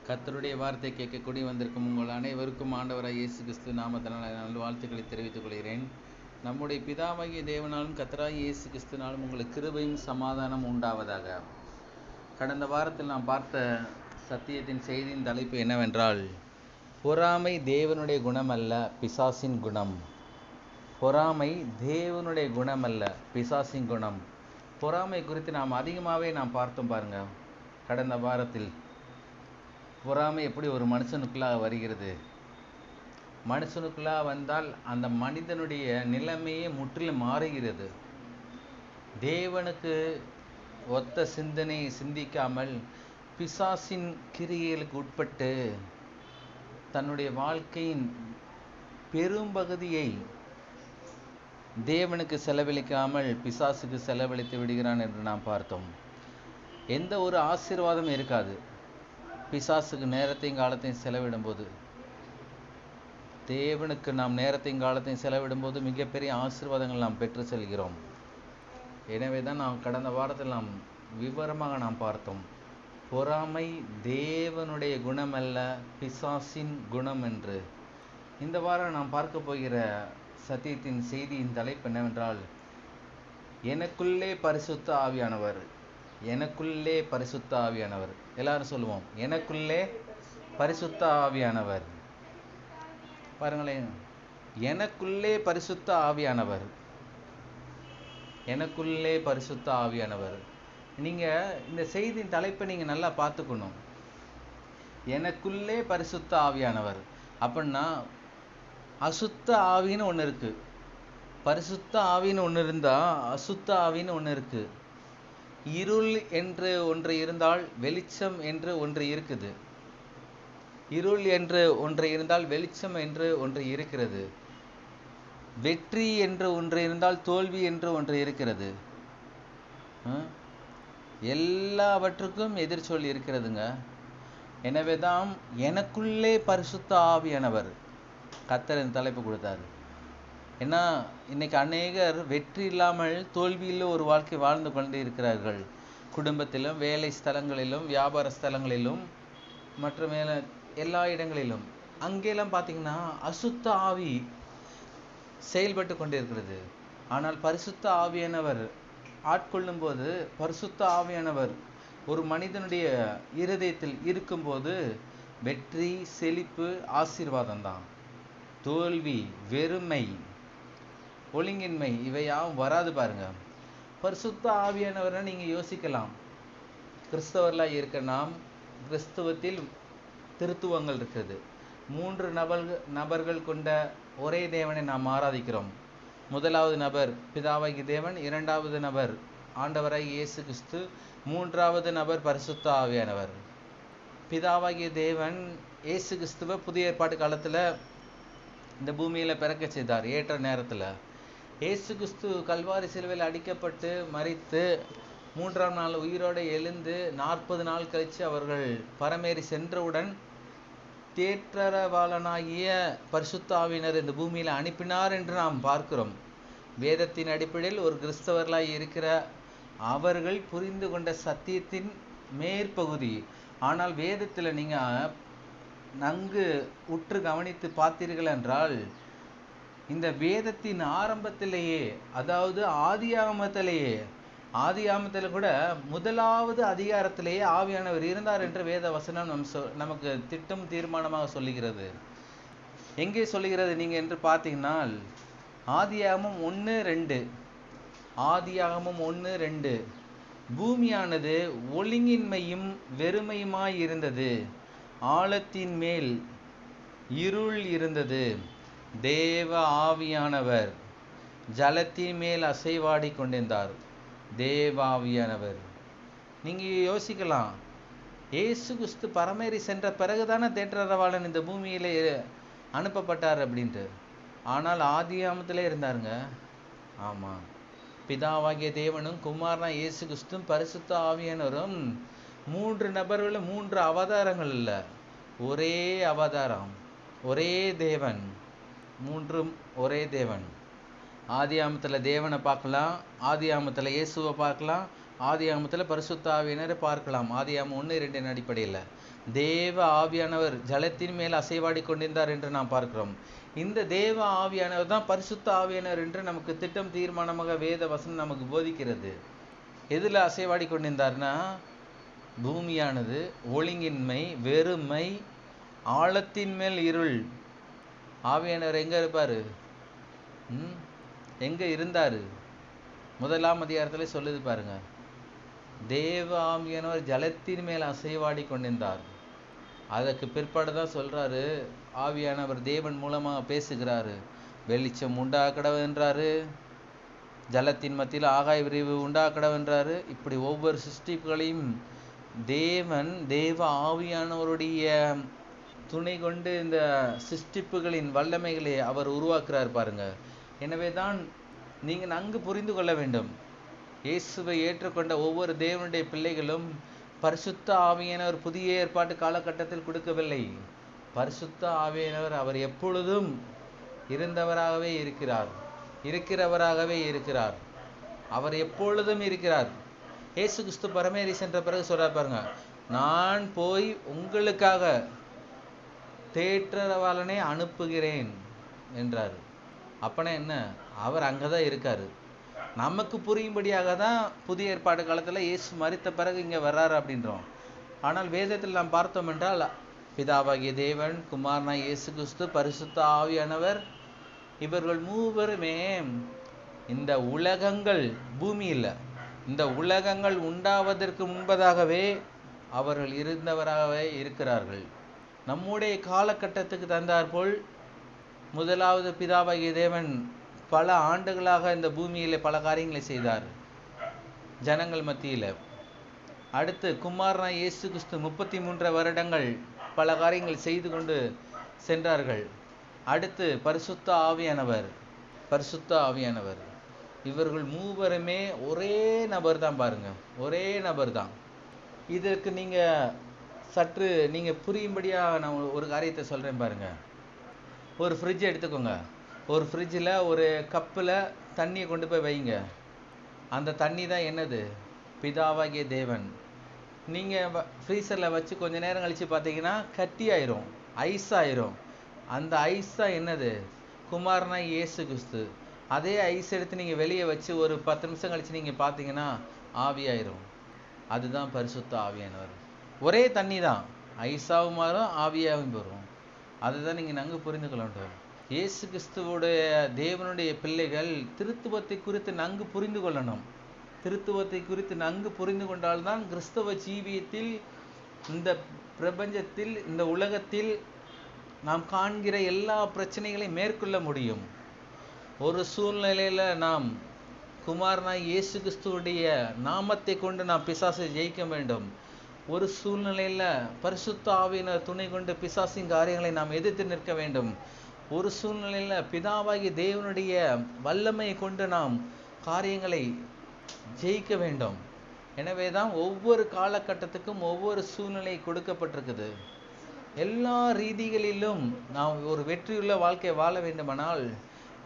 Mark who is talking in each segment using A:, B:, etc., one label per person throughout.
A: கர்த்தருடைய வார்த்தை கேட்கக்கூடி வந்திருக்கும் உங்கள் அனைவருக்கும் ஆண்டவராய் இயேசு கிறிஸ்து நாமத்தினால் நல்வாழ்த்துக்களை தெரிவித்துக் கொள்கிறேன். நம்முடைய பிதாவாகிய தேவனாலும் கர்த்தராகிய இயேசு கிறிஸ்துனாலும் உங்களுக்கு கிருபையும் சமாதானம் உண்டாவதாக. கடந்த வாரத்தில் நாம் பார்த்த சத்தியத்தின் செய்தியின் தலைப்பு என்னவென்றால், பொறாமை தேவனுடைய குணம் அல்ல, பிசாசின் குணம். பொறாமை தேவனுடைய குணம் அல்ல, பிசாசின் குணம். பொறாமை குறித்து நாம் அதிகமாகவே பார்த்தோம் பாருங்க. கடந்த வாரத்தில் பொறாமை எப்படி ஒரு மனுஷனுக்குள்ளாக வருகிறது, மனுஷனுக்குள்ளாக வந்தால் அந்த மனிதனுடைய நிலைமையே முற்றிலும் மாறுகிறது. தேவனுக்கு ஒத்த சிந்தனை சிந்திக்காமல் பிசாசின் கிரியைகளுக்கு உட்பட்டு தன்னுடைய வாழ்க்கையின் பெரும்பகுதியை தேவனுக்கு செலவழிக்காமல் பிசாசுக்கு செலவழித்து விடுகிறான் என்று நாம் பார்த்தோம். எந்த ஒரு ஆசீர்வாதம் இருக்காது பிசாசுக்கு நேரத்தையும் காலத்தையும் செலவிடும்போது. தேவனுக்கு நாம் நேரத்தையும் காலத்தையும் செலவிடும்போது மிகப்பெரிய ஆசீர்வாதங்கள் நாம் பெற்று செல்கிறோம். எனவே தான் நாம் கடந்த வாரத்தில் விவரமாக பார்த்தோம், பொறாமை தேவனுடைய குணம் அல்ல, பிசாசின் குணம் என்று. இந்த வாரம் நாம் பார்க்க போகிற சத்தியத்தின் செய்தியின் தலைப்பு என்னவென்றால், எனக்குள்ளே பரிசுத்த ஆவியானவர். எனக்குள்ளே பரிசுத்த ஆவியானவர். எல்லாரும் சொல்லுவோம், எனக்குள்ளே பரிசுத்த ஆவியானவர். பாருங்களேன், எனக்குள்ளே பரிசுத்த ஆவியானவர், எனக்குள்ளே பரிசுத்த ஆவியானவர். நீங்க இந்த செய்தியின் தலைப்பை நீங்க நல்லா பார்த்துக்கணும். எனக்குள்ளே பரிசுத்த ஆவியானவர் அப்படின்னா, அசுத்த ஆவின்னு ஒன்று இருக்கு, பரிசுத்த ஆவின்னு ஒன்று இருந்தா அசுத்த ஆவின்னு ஒன்று இருக்கு. இருள் என்று ஒன்று இருந்தால் வெளிச்சம் என்று ஒன்று இருக்குது. இருள் என்று ஒன்று இருந்தால் வெளிச்சம் என்று ஒன்று இருக்கிறது. வெற்றி என்று ஒன்று இருந்தால் தோல்வி என்று ஒன்று இருக்கிறது. எல்லாவற்றுக்கும் எதிர்ச்சொல் இருக்கிறதுங்க. எனவே தான் எனக்குள்ளே பரிசுத்த ஆவியானவர் கர்த்தர் தலைப்பு கொடுத்தாரு. ஏன்னா இன்னைக்கு அநேகர் வெற்றி இல்லாமல் தோல்வியில் ஒரு வாழ்க்கை வாழ்ந்து கொண்டு இருக்கிறார்கள். குடும்பத்திலும், வேலை ஸ்தலங்களிலும், வியாபார ஸ்தலங்களிலும், மற்றும் எல்லா இடங்களிலும். அங்கெல்லாம் பார்த்தீங்கன்னா அசுத்த ஆவி செயல்பட்டு கொண்டு இருக்கிறது. ஆனால் பரிசுத்த ஆவியானவர் ஆட்கொள்ளும் போது, பரிசுத்த ஆவியானவர் ஒரு மனிதனுடைய இருதயத்தில் இருக்கும்போது வெற்றி, செழிப்பு, ஆசீர்வாதம் தான். தோல்வி, வெறுமை, ஒழுங்கின்மை இவையாவும் வராது பாருங்க. பரிசுத்த ஆவியானவரை நீங்க யோசிக்கலாம், கிறிஸ்தவர்களாக இருக்க நாம் கிறிஸ்தவத்தில் திருத்துவங்கள் இருக்கிறது. 3 நபர்கள் கொண்ட ஒரே தேவனை நாம் ஆராதிக்கிறோம். முதலாவது நபர் பிதாவாகிய தேவன், இரண்டாவது நபர் ஆண்டவராகிய இயேசு கிறிஸ்து, மூன்றாவது நபர் பரிசுத்த ஆவியானவர். பிதாவாகிய தேவன் இயேசு கிறிஸ்துவ புதிய ஏற்பாட்டு காலத்துல இந்த பூமியில பிறக்க செய்தார். ஏற்ற நேரத்துல இயேசு கிறிஸ்து கல்வாரி சிலுவையில் அடிக்கப்பட்டு மரித்து 3ஆம் நாள் உயிரோடு எழுந்து 40 நாள் கழித்து அவர்கள் பரமேறி சென்றவுடன் தேற்றரவாளனாகிய பரிசுத்த ஆவியினர் இந்த பூமியில் அனுப்பினார் என்று நாம் பார்க்கிறோம். வேதத்தின் அடிப்படையில் ஒரு கிறிஸ்தவர்களாய் இருக்கிற அவர்கள் புரிந்து கொண்ட சத்தியத்தின் மேற்பகுதி. ஆனால் வேதத்தில் நீங்கள் நன்கு உற்று கவனித்து பார்த்தீர்கள் என்றால், இந்த வேதத்தின் ஆரம்பத்திலேயே, அதாவது ஆதியாகமத்தில் கூட முதலாவது அதிகாரத்திலேயே ஆவியானவர் இருந்தார் என்று வேத வசனம் நமக்கு திட்டம் தீர்மானமாக சொல்லுகிறது. எங்கே சொல்லுகிறது நீங்க என்று பார்த்தீங்கன்னா, ஆதியாகமம் 1:2, ஆதியாகமம் 1:2, பூமியானது ஒழுங்கின்மையும் வெறுமையுமாய் இருந்தது, ஆழத்தின் மேல் இருள் இருந்தது, தேவ ஆவியானவர் ஜலத்தின் மேல் அசைவாடி கொண்டிருந்தார். தேவ ஆவியானவர். நீங்க யோசிக்கலாம், இயேசு கிறிஸ்து பரமேறி சென்ற பிறகுதானே தேற்றரவாளன் இந்த பூமியில அனுப்பப்பட்டார் அப்படின்ட்டு. ஆனால் ஆதியாகமத்திலே இருந்தாருங்க. ஆமா, பிதாவாகிய தேவனும் குமாரனா இயேசு கிறிஸ்துவும் பரிசுத்த ஆவியானவரும் 3 நபர்களும் 3 அவதாரங்கள் இல்லை, ஒரே அவதாரம், ஒரே தேவன், 3 ஒரே தேவன். ஆதியாகமத்தில் தேவனை பார்க்கலாம், ஆதியாகமத்தில் இயேசுவை பார்க்கலாம், ஆதியாகமத்தில் பரிசுத்த ஆவியானவரை பார்க்கலாம். ஆதியாகமம் 1:2 அடிப்படையில் தேவ ஆவியானவர் ஜலத்தின் மேல் அசைவாடி கொண்டிருந்தார் என்று நாம் பார்க்கிறோம். இந்த தேவ ஆவியானவர் தான் பரிசுத்த ஆவியானவர் என்று நமக்கு திட்டம் தீர்மானமாக வேத வசனம் நமக்கு போதிக்கிறது. எதில் அசைவாடி கொண்டிருந்தார்னா, பூமியானது ஒழுங்கின்மை, வெறுமை, ஆழத்தின் மேல் இருள். ஆவியானவர் எங்க இருப்பாரு? எங்க இருந்தாரு? 1ஆம் அதிகாரத்துல சொல்லுது பாருங்க, தேவ ஆவியானவர் ஜலத்தின் மேல் அசைவாடி கொண்டிருந்தார். அதற்கு பிற்பாடு தான் சொல்றாரு, ஆவியானவர் தேவன் மூலமாக பேசுகிறாரு. வெளிச்சம் உண்டாக்கடவென்றாரு, ஜலத்தின் மத்தியில் ஆகாய விரிவு உண்டாக்கடவென்றாரு. இப்படி ஒவ்வொரு சிருஷ்டிப்புகளையும் தேவன் தேவ ஆவியானவருடைய துணை கொண்டு இந்த சிருஷ்டிப்புகளின் வல்லமைகளை அவர் உருவாக்குறார் பாருங்க. எனவே தான் நீங்கள் நன்கு புரிந்து கொள்ள வேண்டும், இயேசுவை ஏற்றுக்கொண்ட ஒவ்வொரு தேவனுடைய பிள்ளைகளும் பரிசுத்த ஆவியானவர் புதிய ஏற்பாட்டு காலகட்டத்தில் கொடுக்கவில்லை. பரிசுத்த ஆவியானவர் அவர் எப்பொழுதும் இருந்தவராகவே இருக்கிறார், இருக்கிறவராகவே இருக்கிறார். அவர் எப்பொழுதும் இருக்கிறார். இயேசு கிறிஸ்து பரமேறி சென்ற பிறகு சொல்றார் பாருங்க, நான் போய் உங்களுக்காக தேற்றரவாளனை அனுப்புகிறேன் என்றார். அப்பனா என்ன? அவர் அங்கதான் இருக்காரு. நமக்கு புரியும்படியாக தான் புதிய ஏற்பாடு காலத்தில் இயேசு மரித்த பிறகு இங்கே வர்றாரு அப்படின்றோம். ஆனால் வேதத்தில் நாம் பார்த்தோம் என்றால், பிதாவாகிய தேவன், குமாரனாய் இயேசு கிறிஸ்து, பரிசுத்த ஆவியானவர், இவர்கள் மூவருமே இந்த உலகங்கள், பூமி இல்லை, இந்த உலகங்கள் உண்டாவதற்கு முன்பதாகவே அவர்கள் இருந்தவராகவே இருக்கிறார்கள். நம்முடைய காலகட்டத்துக்கு தந்தாற்போல் முதலாவது பிதாவாகிய தேவன் பல ஆண்டுகளாக இந்த பூமியில பல காரியங்களை செய்தார் ஜனங்கள் மத்தியில. அடுத்து குமாரனாய் இயேசு கிறிஸ்து 33 வருடங்கள் பல காரியங்கள் செய்து கொண்டு சென்றார்கள். அடுத்து பரிசுத்த ஆவியானவர், இவர்கள் மூவருமே ஒரே நபர் தான் பாருங்க, ஒரே நபர் தான். இதற்கு நீங்க சற்று நீங்க புரியும்படியா நான் ஒரு காரியத்தை சொல்றேன் பாருங்க. ஒரு ஃப்ரிட்ஜ் எடுத்துக்கோங்க. ஒரு ஃப்ரிட்ஜில் ஒரு கப்பில் தண்ணியை கொண்டு போய் வைங்க. அந்த தண்ணி தான் என்னது? பிதாவாகிய தேவன். நீங்கள் ஃப்ரீசரில் வச்சு கொஞ்ச நேரம் கழித்து பார்த்தீங்கன்னா கட்டி ஆயிரும், ஐஸ் ஆயிரும். அந்த ஐஸ் தான் என்னது? குமாரனாய் இயேசு கிறிஸ்து. அதே ஐஸ் எடுத்து நீங்கள் வெளியே வச்சு ஒரு 10 நிமிஷம் கழித்து நீங்கள் பார்த்தீங்கன்னா ஆவியாயிரும். அதுதான் பரிசுத்த ஆவியானவர். ஒரே தண்ணி தான், ஐஸாகவும் மாறும், ஆவியாகவும் வரும். அதுதான் நீங்கள் நன்கு புரிந்து கொள்ள வேண்டும். இயேசு கிறிஸ்துவோடைய தேவனுடைய பிள்ளைகள் திருத்துவத்தை குறித்து நன்கு புரிந்து கொள்ளணும். திருத்துவத்தை குறித்து நன்கு புரிந்து கொண்டால்தான் கிறிஸ்தவ ஜீவியத்தில், இந்த பிரபஞ்சத்தில், இந்த உலகத்தில் நாம் காண்கிற எல்லா பிரச்சனைகளையும் மேற்கொள்ள முடியும். ஒரு சூழ்நிலையில் நாம் குமாரனாய் இயேசு கிறிஸ்துவுடைய நாமத்தை கொண்டு நாம் பிசாசை ஜெயிக்க வேண்டும். ஒரு சூழ்நிலையில் பரிசுத்த ஆவியினர் துணை கொண்டு பிசாசின் காரியங்களை நாம் எதிர்த்து நிற்க வேண்டும். ஒரு சூழ்நிலையில் பிதாவாகிய தேவனுடைய வல்லமையை கொண்டு நாம் காரியங்களை ஜெயிக்க வேண்டும். எனவே தான் ஒவ்வொரு காலகட்டத்துக்கும் ஒவ்வொரு சூழ்நிலை கொடுக்கப்பட்டிருக்குது. எல்லா ரீதிகளிலும் நாம் ஒரு வெற்றியுள்ள வாழ்க்கை வாழ வேண்டுமானால்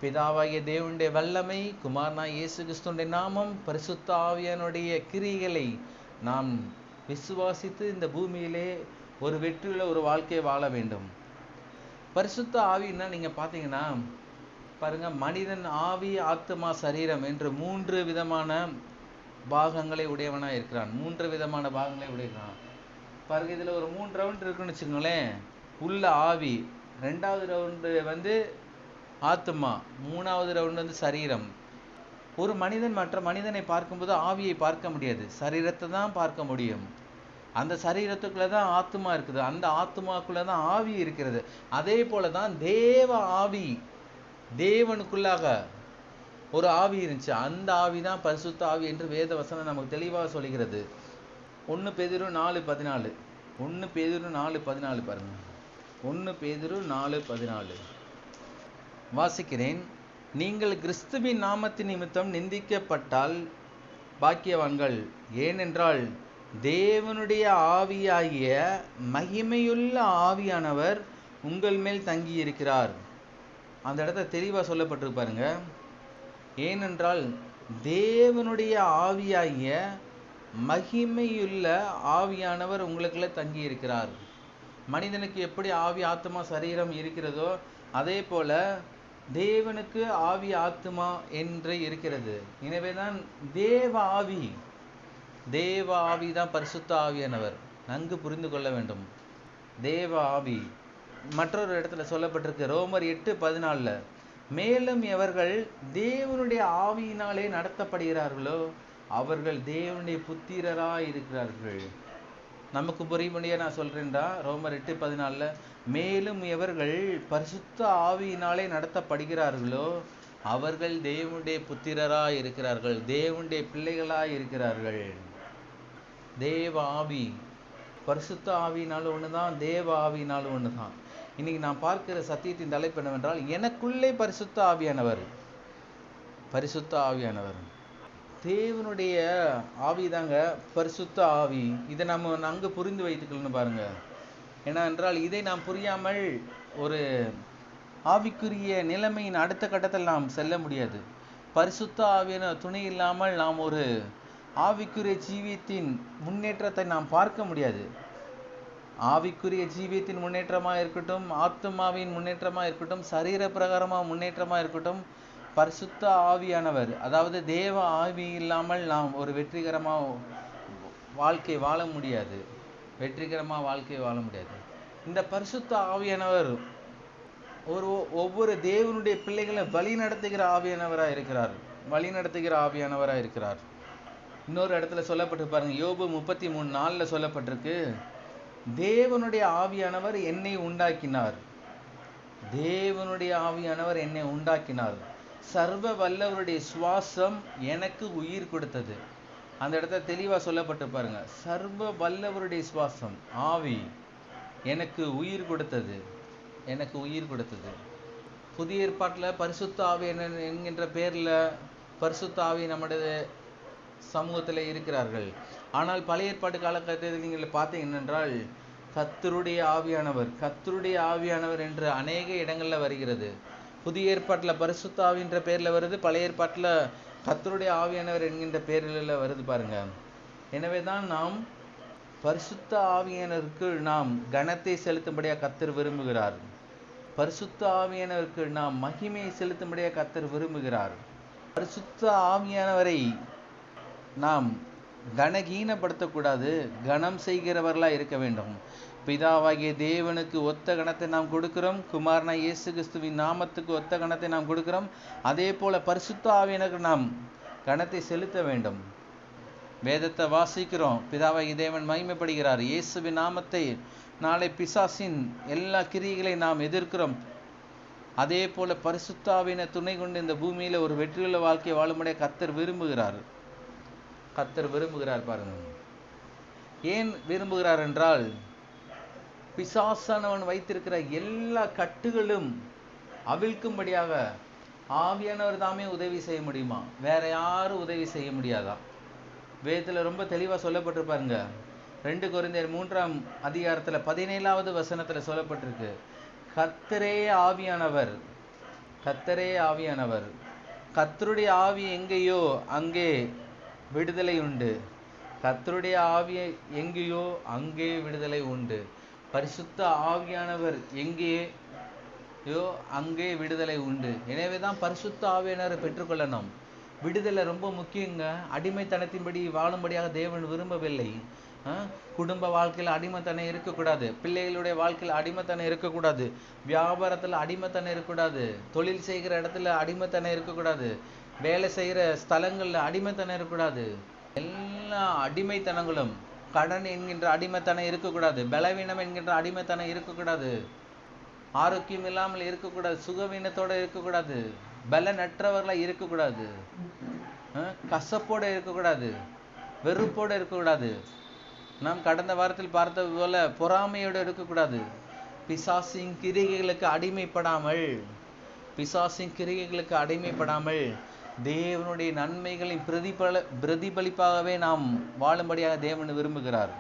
A: பிதாவாகிய தேவனுடைய வல்லமை, குமாரனாய் இயேசு கிறிஸ்துவின் நாமம், பரிசுத்த ஆவியானுடைய கிரியைகளை நாம் விசுவாசித்து இந்த பூமியிலே ஒரு வெற்றியுள்ள ஒரு வாழ்க்கையை வாழ வேண்டும். பரிசுத்த ஆவின்னா நீங்க பார்த்தீங்கன்னா பாருங்க, மனிதன் ஆவி, ஆத்மா, சரீரம் என்று 3 விதமான பாகங்களை உடையவனா இருக்கிறான். 3 விதமான பாகங்களை உடையவன் பாருங்க. இதுல ஒரு 3 ரவுண்ட் இருக்குன்னு வச்சுக்கோங்களேன். உள்ள ஆவி, 2வது ரவுண்டு ஆத்மா, 3வது ரவுண்டு சரீரம். ஒரு மனிதன் மற்ற மனிதனை பார்க்கும்போது ஆவியை பார்க்க முடியாது, சரீரத்தை தான் பார்க்க முடியும். அந்த சரீரத்துக்குள்ளதான் ஆத்மா இருக்குது, அந்த ஆத்மாக்குள்ளதான் ஆவி இருக்கிறது. அதே போலதான் தேவ ஆவி, தேவனுக்குள்ளாக ஒரு ஆவி இருந்துச்சு. அந்த ஆவி தான் பரிசுத்த ஆவி என்று வேத வசனம் நமக்கு தெளிவாக சொல்கிறது. 1 பேதுரு 4:14. 1 பேதுரு 4:14 பாருங்க. 1 பேதுரு 4:14 வாசிக்கிறேன். நீங்கள் கிறிஸ்துவின் நாமத்தின் நிமித்தம் நிந்திக்கப்பட்டால் பாக்கியவான்கள், ஏனென்றால் தேவனுடைய ஆவியாகிய மகிமையுள்ள ஆவியானவர் உங்கள் மேல் தங்கி இருக்கிறார். அந்த இடத்துல தெளிவா சொல்லப்பட்டிருக்கு பாருங்க. ஏனென்றால் தேவனுடைய ஆவியாகிய மகிமையுள்ள ஆவியானவர் உங்களுக்குள்ள தங்கி இருக்கிறார். மனிதனுக்கு எப்படி ஆவி ஆத்மா சரீரம் இருக்கிறதோ அதே போல தேவனுக்கு ஆவி ஆத்மா என்று இருக்கிறது. எனவேதான் தேவ ஆவி தான் பரிசுத்த ஆவியானவர். நன்கு புரிந்து கொள்ள வேண்டும். தேவ ஆவி மற்றொரு இடத்துல சொல்லப்பட்டிருக்கு, ரோமர் 8:14, மேலும் எவர்கள் தேவனுடைய ஆவியினாலே நடத்தப்படுகிறார்களோ அவர்கள் தேவனுடைய புத்திரராய் இருக்கிறார்கள். நமக்கு புரியும்படியா நான் சொல்றேன்டா. ரோமர் 8:14, மேலும் எவர்கள் பரிசுத்த ஆவியினாலே நடத்தப்படுகிறார்களோ அவர்கள் தேவனுடைய புத்திரராய் இருக்கிறார்கள், தேவனுடைய பிள்ளைகளாய் இருக்கிறார்கள். தேவ ஆவி பரிசுத்த ஆவியினாலும் ஒண்ணுதான், தேவ ஆவியினாலும் ஒண்ணுதான். இன்னைக்கு நான் பார்க்கிற சத்தியத்தின் தலைப்பு என்னவென்றால், எனக்குள்ளே பரிசுத்த ஆவியானவர். தேவனுடைய ஆவிதாங்க பரிசுத்த ஆவி. இதை நம்ம நன்கு புரிந்து வைத்துக்கொள்ளணும் பாருங்க. ஏனென்றால் இதை நாம் புரியாமல் ஒரு ஆவிக்குரிய நிலைமையின் அடுத்த கட்டத்தில் நாம் செல்ல முடியாது. பரிசுத்த ஆவியான துணை இல்லாமல் நாம் ஒரு ஆவிக்குரிய ஜீவியத்தின் முன்னேற்றத்தை நாம் பார்க்க முடியாது. ஆவிக்குரிய ஜீவியத்தின் முன்னேற்றமாக இருக்கட்டும், ஆத்மாவின் முன்னேற்றமாக இருக்கட்டும், சரீர பிரகாரமாக முன்னேற்றமாக இருக்கட்டும், பரிசுத்த ஆவியானவர் அதாவது தேவ ஆவி இல்லாமல் நாம் ஒரு வெற்றிகரமாக வாழ்க்கை வாழ முடியாது. இந்த பரிசுத்த ஆவியானவர் ஒவ்வொரு தேவனுடைய பிள்ளைகளை வழி நடத்துகிற ஆவியானவராக இருக்கிறார். இன்னொரு இடத்துல சொல்லப்பட்டு பாருங்க, யோபு 33:4 சொல்லப்பட்டிருக்கு, தேவனுடைய ஆவியானவர் என்னை உண்டாக்கினார், சர்வ வல்லவருடைய சுவாசம் எனக்கு உயிர் கொடுத்தது. அந்த இடத்துல தெளிவா சொல்லப்பட்டு பாருங்க, சர்வ வல்லவருடைய சுவாசம் ஆவி எனக்கு உயிர் கொடுத்தது. புதிய ஏற்பாட்டுல பரிசுத்த ஆவி என்கின்ற பேர்ல பரிசுத்த ஆவி நம்முடைய சமூகத்துல இருக்கிறார்கள். ஆனால் பழைய ஏற்பாட்டு காலகட்டத்தில் நீங்கள் பார்த்தீங்க என்றால் கர்த்தருடைய ஆவியானவர் என்று அநேக இடங்கள்ல வருகிறது. புதிய ஏற்பாட்டுல பரிசுத்த ஆவின்ற பேர்ல வருது, பழைய ஏற்பாட்டுல கர்த்தருடைய ஆவியானவர் என்கின்ற பேரில் வருது பாருங்க. எனவேதான் நாம் பரிசுத்த ஆவியானவருக்கு நாம் கனத்தை செலுத்தும்படியாக கர்த்தர் விரும்புகிறார். பரிசுத்த ஆவியானவருக்கு நாம் மகிமையை செலுத்தும்படியாக கர்த்தர் விரும்புகிறார். பரிசுத்த ஆவியானவரை நாம் கனகீனப்படுத்தக்கூடாது, கனம் செய்கிறவர்களா இருக்க வேண்டும். பிதாவாகிய தேவனுக்கு ஒத்த கணத்தை நாம் கொடுக்கிறோம், குமாரனா இயேசு கிறிஸ்துவின் நாமத்துக்கு ஒத்த கணத்தை நாம் கொடுக்கிறோம். அதே போல பரிசுத்த ஆவியானவருக்கு நாம் கணத்தை செலுத்த வேண்டும். வேதத்தை வாசிக்கிறோம், பிதாவாகிய தேவன் மகிமைப்படுகிறார். இயேசுவின் நாமத்தை நாளை பிசாசின் எல்லா கிரியைகளை நாம் எதிர்க்கிறோம். அதே போல பரிசுத்த ஆவியின துணை கொண்டு இந்த பூமியில ஒரு வெற்றியுள்ள வாழ்க்கை வாழும்படிய கர்த்தர் விரும்புகிறார் பாருங்க. ஏன் விரும்புகிறார் என்றால், பிசாசானவன் வைத்திருக்கிற எல்லா கட்டுகளும் அவிழ்க்கும்படியாக ஆவியானவர் தாமே உதவி செய்ய முடியுமா? வேற யாரும் உதவி செய்ய முடியாதா? வேதத்துல ரொம்ப தெளிவா சொல்லப்பட்டிருப்பாருங்க. 2 கொரிந்தியர் 3:17 சொல்லப்பட்டிருக்கு, கர்த்தரே ஆவியானவர். கர்த்தருடைய ஆவி எங்கேயோ அங்கே விடுதலை உண்டு. பரிசுத்த ஆவியானவர் எங்கேயோ அங்கே விடுதலை உண்டு. எனவேதான் பரிசுத்த ஆவியானவரை பெற்றுக்கொள்ளணும். விடுதலை ரொம்ப முக்கியங்க. அடிமைத்தனத்தின்படி வாழும்படியாக தேவன் விரும்பவில்லை. குடும்ப வாழ்க்கையில் அடிமைத்தனம் இருக்கக்கூடாது, பிள்ளைகளுடைய வாழ்க்கையில் அடிமைத்தனம் இருக்கக்கூடாது, வியாபாரத்துல அடிமைத்தனம் இருக்கக்கூடாது, தொழில் செய்கிற இடத்துல அடிமைத்தனம் இருக்கக்கூடாது, வேலை செய்கிற ஸ்தலங்கள்ல அடிமைத்தனம் இருக்கக்கூடாது. எல்லா அடிமைத்தனங்களும், கடன் என்கின்ற அடிமைத்தனம் இருக்கக்கூடாது, பலவீனம் என்கின்ற அடிமைத்தனம் இருக்கக்கூடாது, ஆரோக்கியம் இல்லாமல் இருக்கக்கூடாது, சுகவீனத்தோட இருக்கக்கூடாது, பலனற்றவர்களா இருக்கக்கூடாது, கசப்போட இருக்கக்கூடாது, வெறுப்போட இருக்கக்கூடாது, நாம் கடந்த வாரத்தில் பார்த்தது போல பொறாமையோடு இருக்கக்கூடாது. பிசாசின் கிரியைகளுக்கு அடிமைப்படாமல் தேவனுடைய நன்மைகளின் பிரதிபலிப்பாகவே நாம் வாழும்படியாக தேவன் விரும்புகிறார்.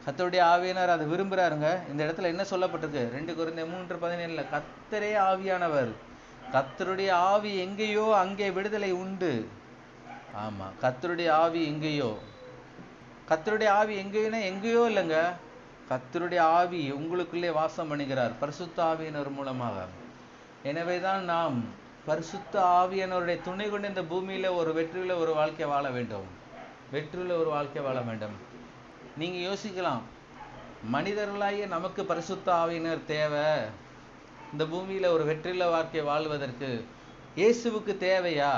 A: கர்த்தருடைய ஆவியானவர் அதை விரும்புகிறாருங்க. இந்த இடத்துல என்ன சொல்லப்பட்டிருக்கு? 2 கொரிந்தியர் 3:17 கர்த்தரே ஆவியானவர். கர்த்தருடைய ஆவி எங்கேயோ அங்கே விடுதலை உண்டு. ஆமா, கர்த்தருடைய ஆவி எங்கேயோ கர்த்தருடைய ஆவி எங்கேயும்னா எங்கேயோ இல்லைங்க. கர்த்தருடைய ஆவி உங்களுக்குள்ளே வாசம் பண்ணுகிறார் பரிசுத்த ஆவியினர் மூலமாக. எனவேதான் நாம் பரிசுத்த ஆவியானவருடைய துணை கொண்டு இந்த பூமியில ஒரு வெற்றியுள்ள ஒரு வாழ்க்கை வாழ வேண்டும். வெற்றியுள்ள ஒரு வாழ்க்கை வாழ வேண்டும். நீங்க யோசிக்கலாம், மனிதர்களாகிய நமக்கு பரிசுத்த ஆவியினர் தேவை, இந்த பூமியில ஒரு வெற்றியுள்ள வாழ்க்கை வாழ்வதற்கு இயேசுவுக்கு தேவையா?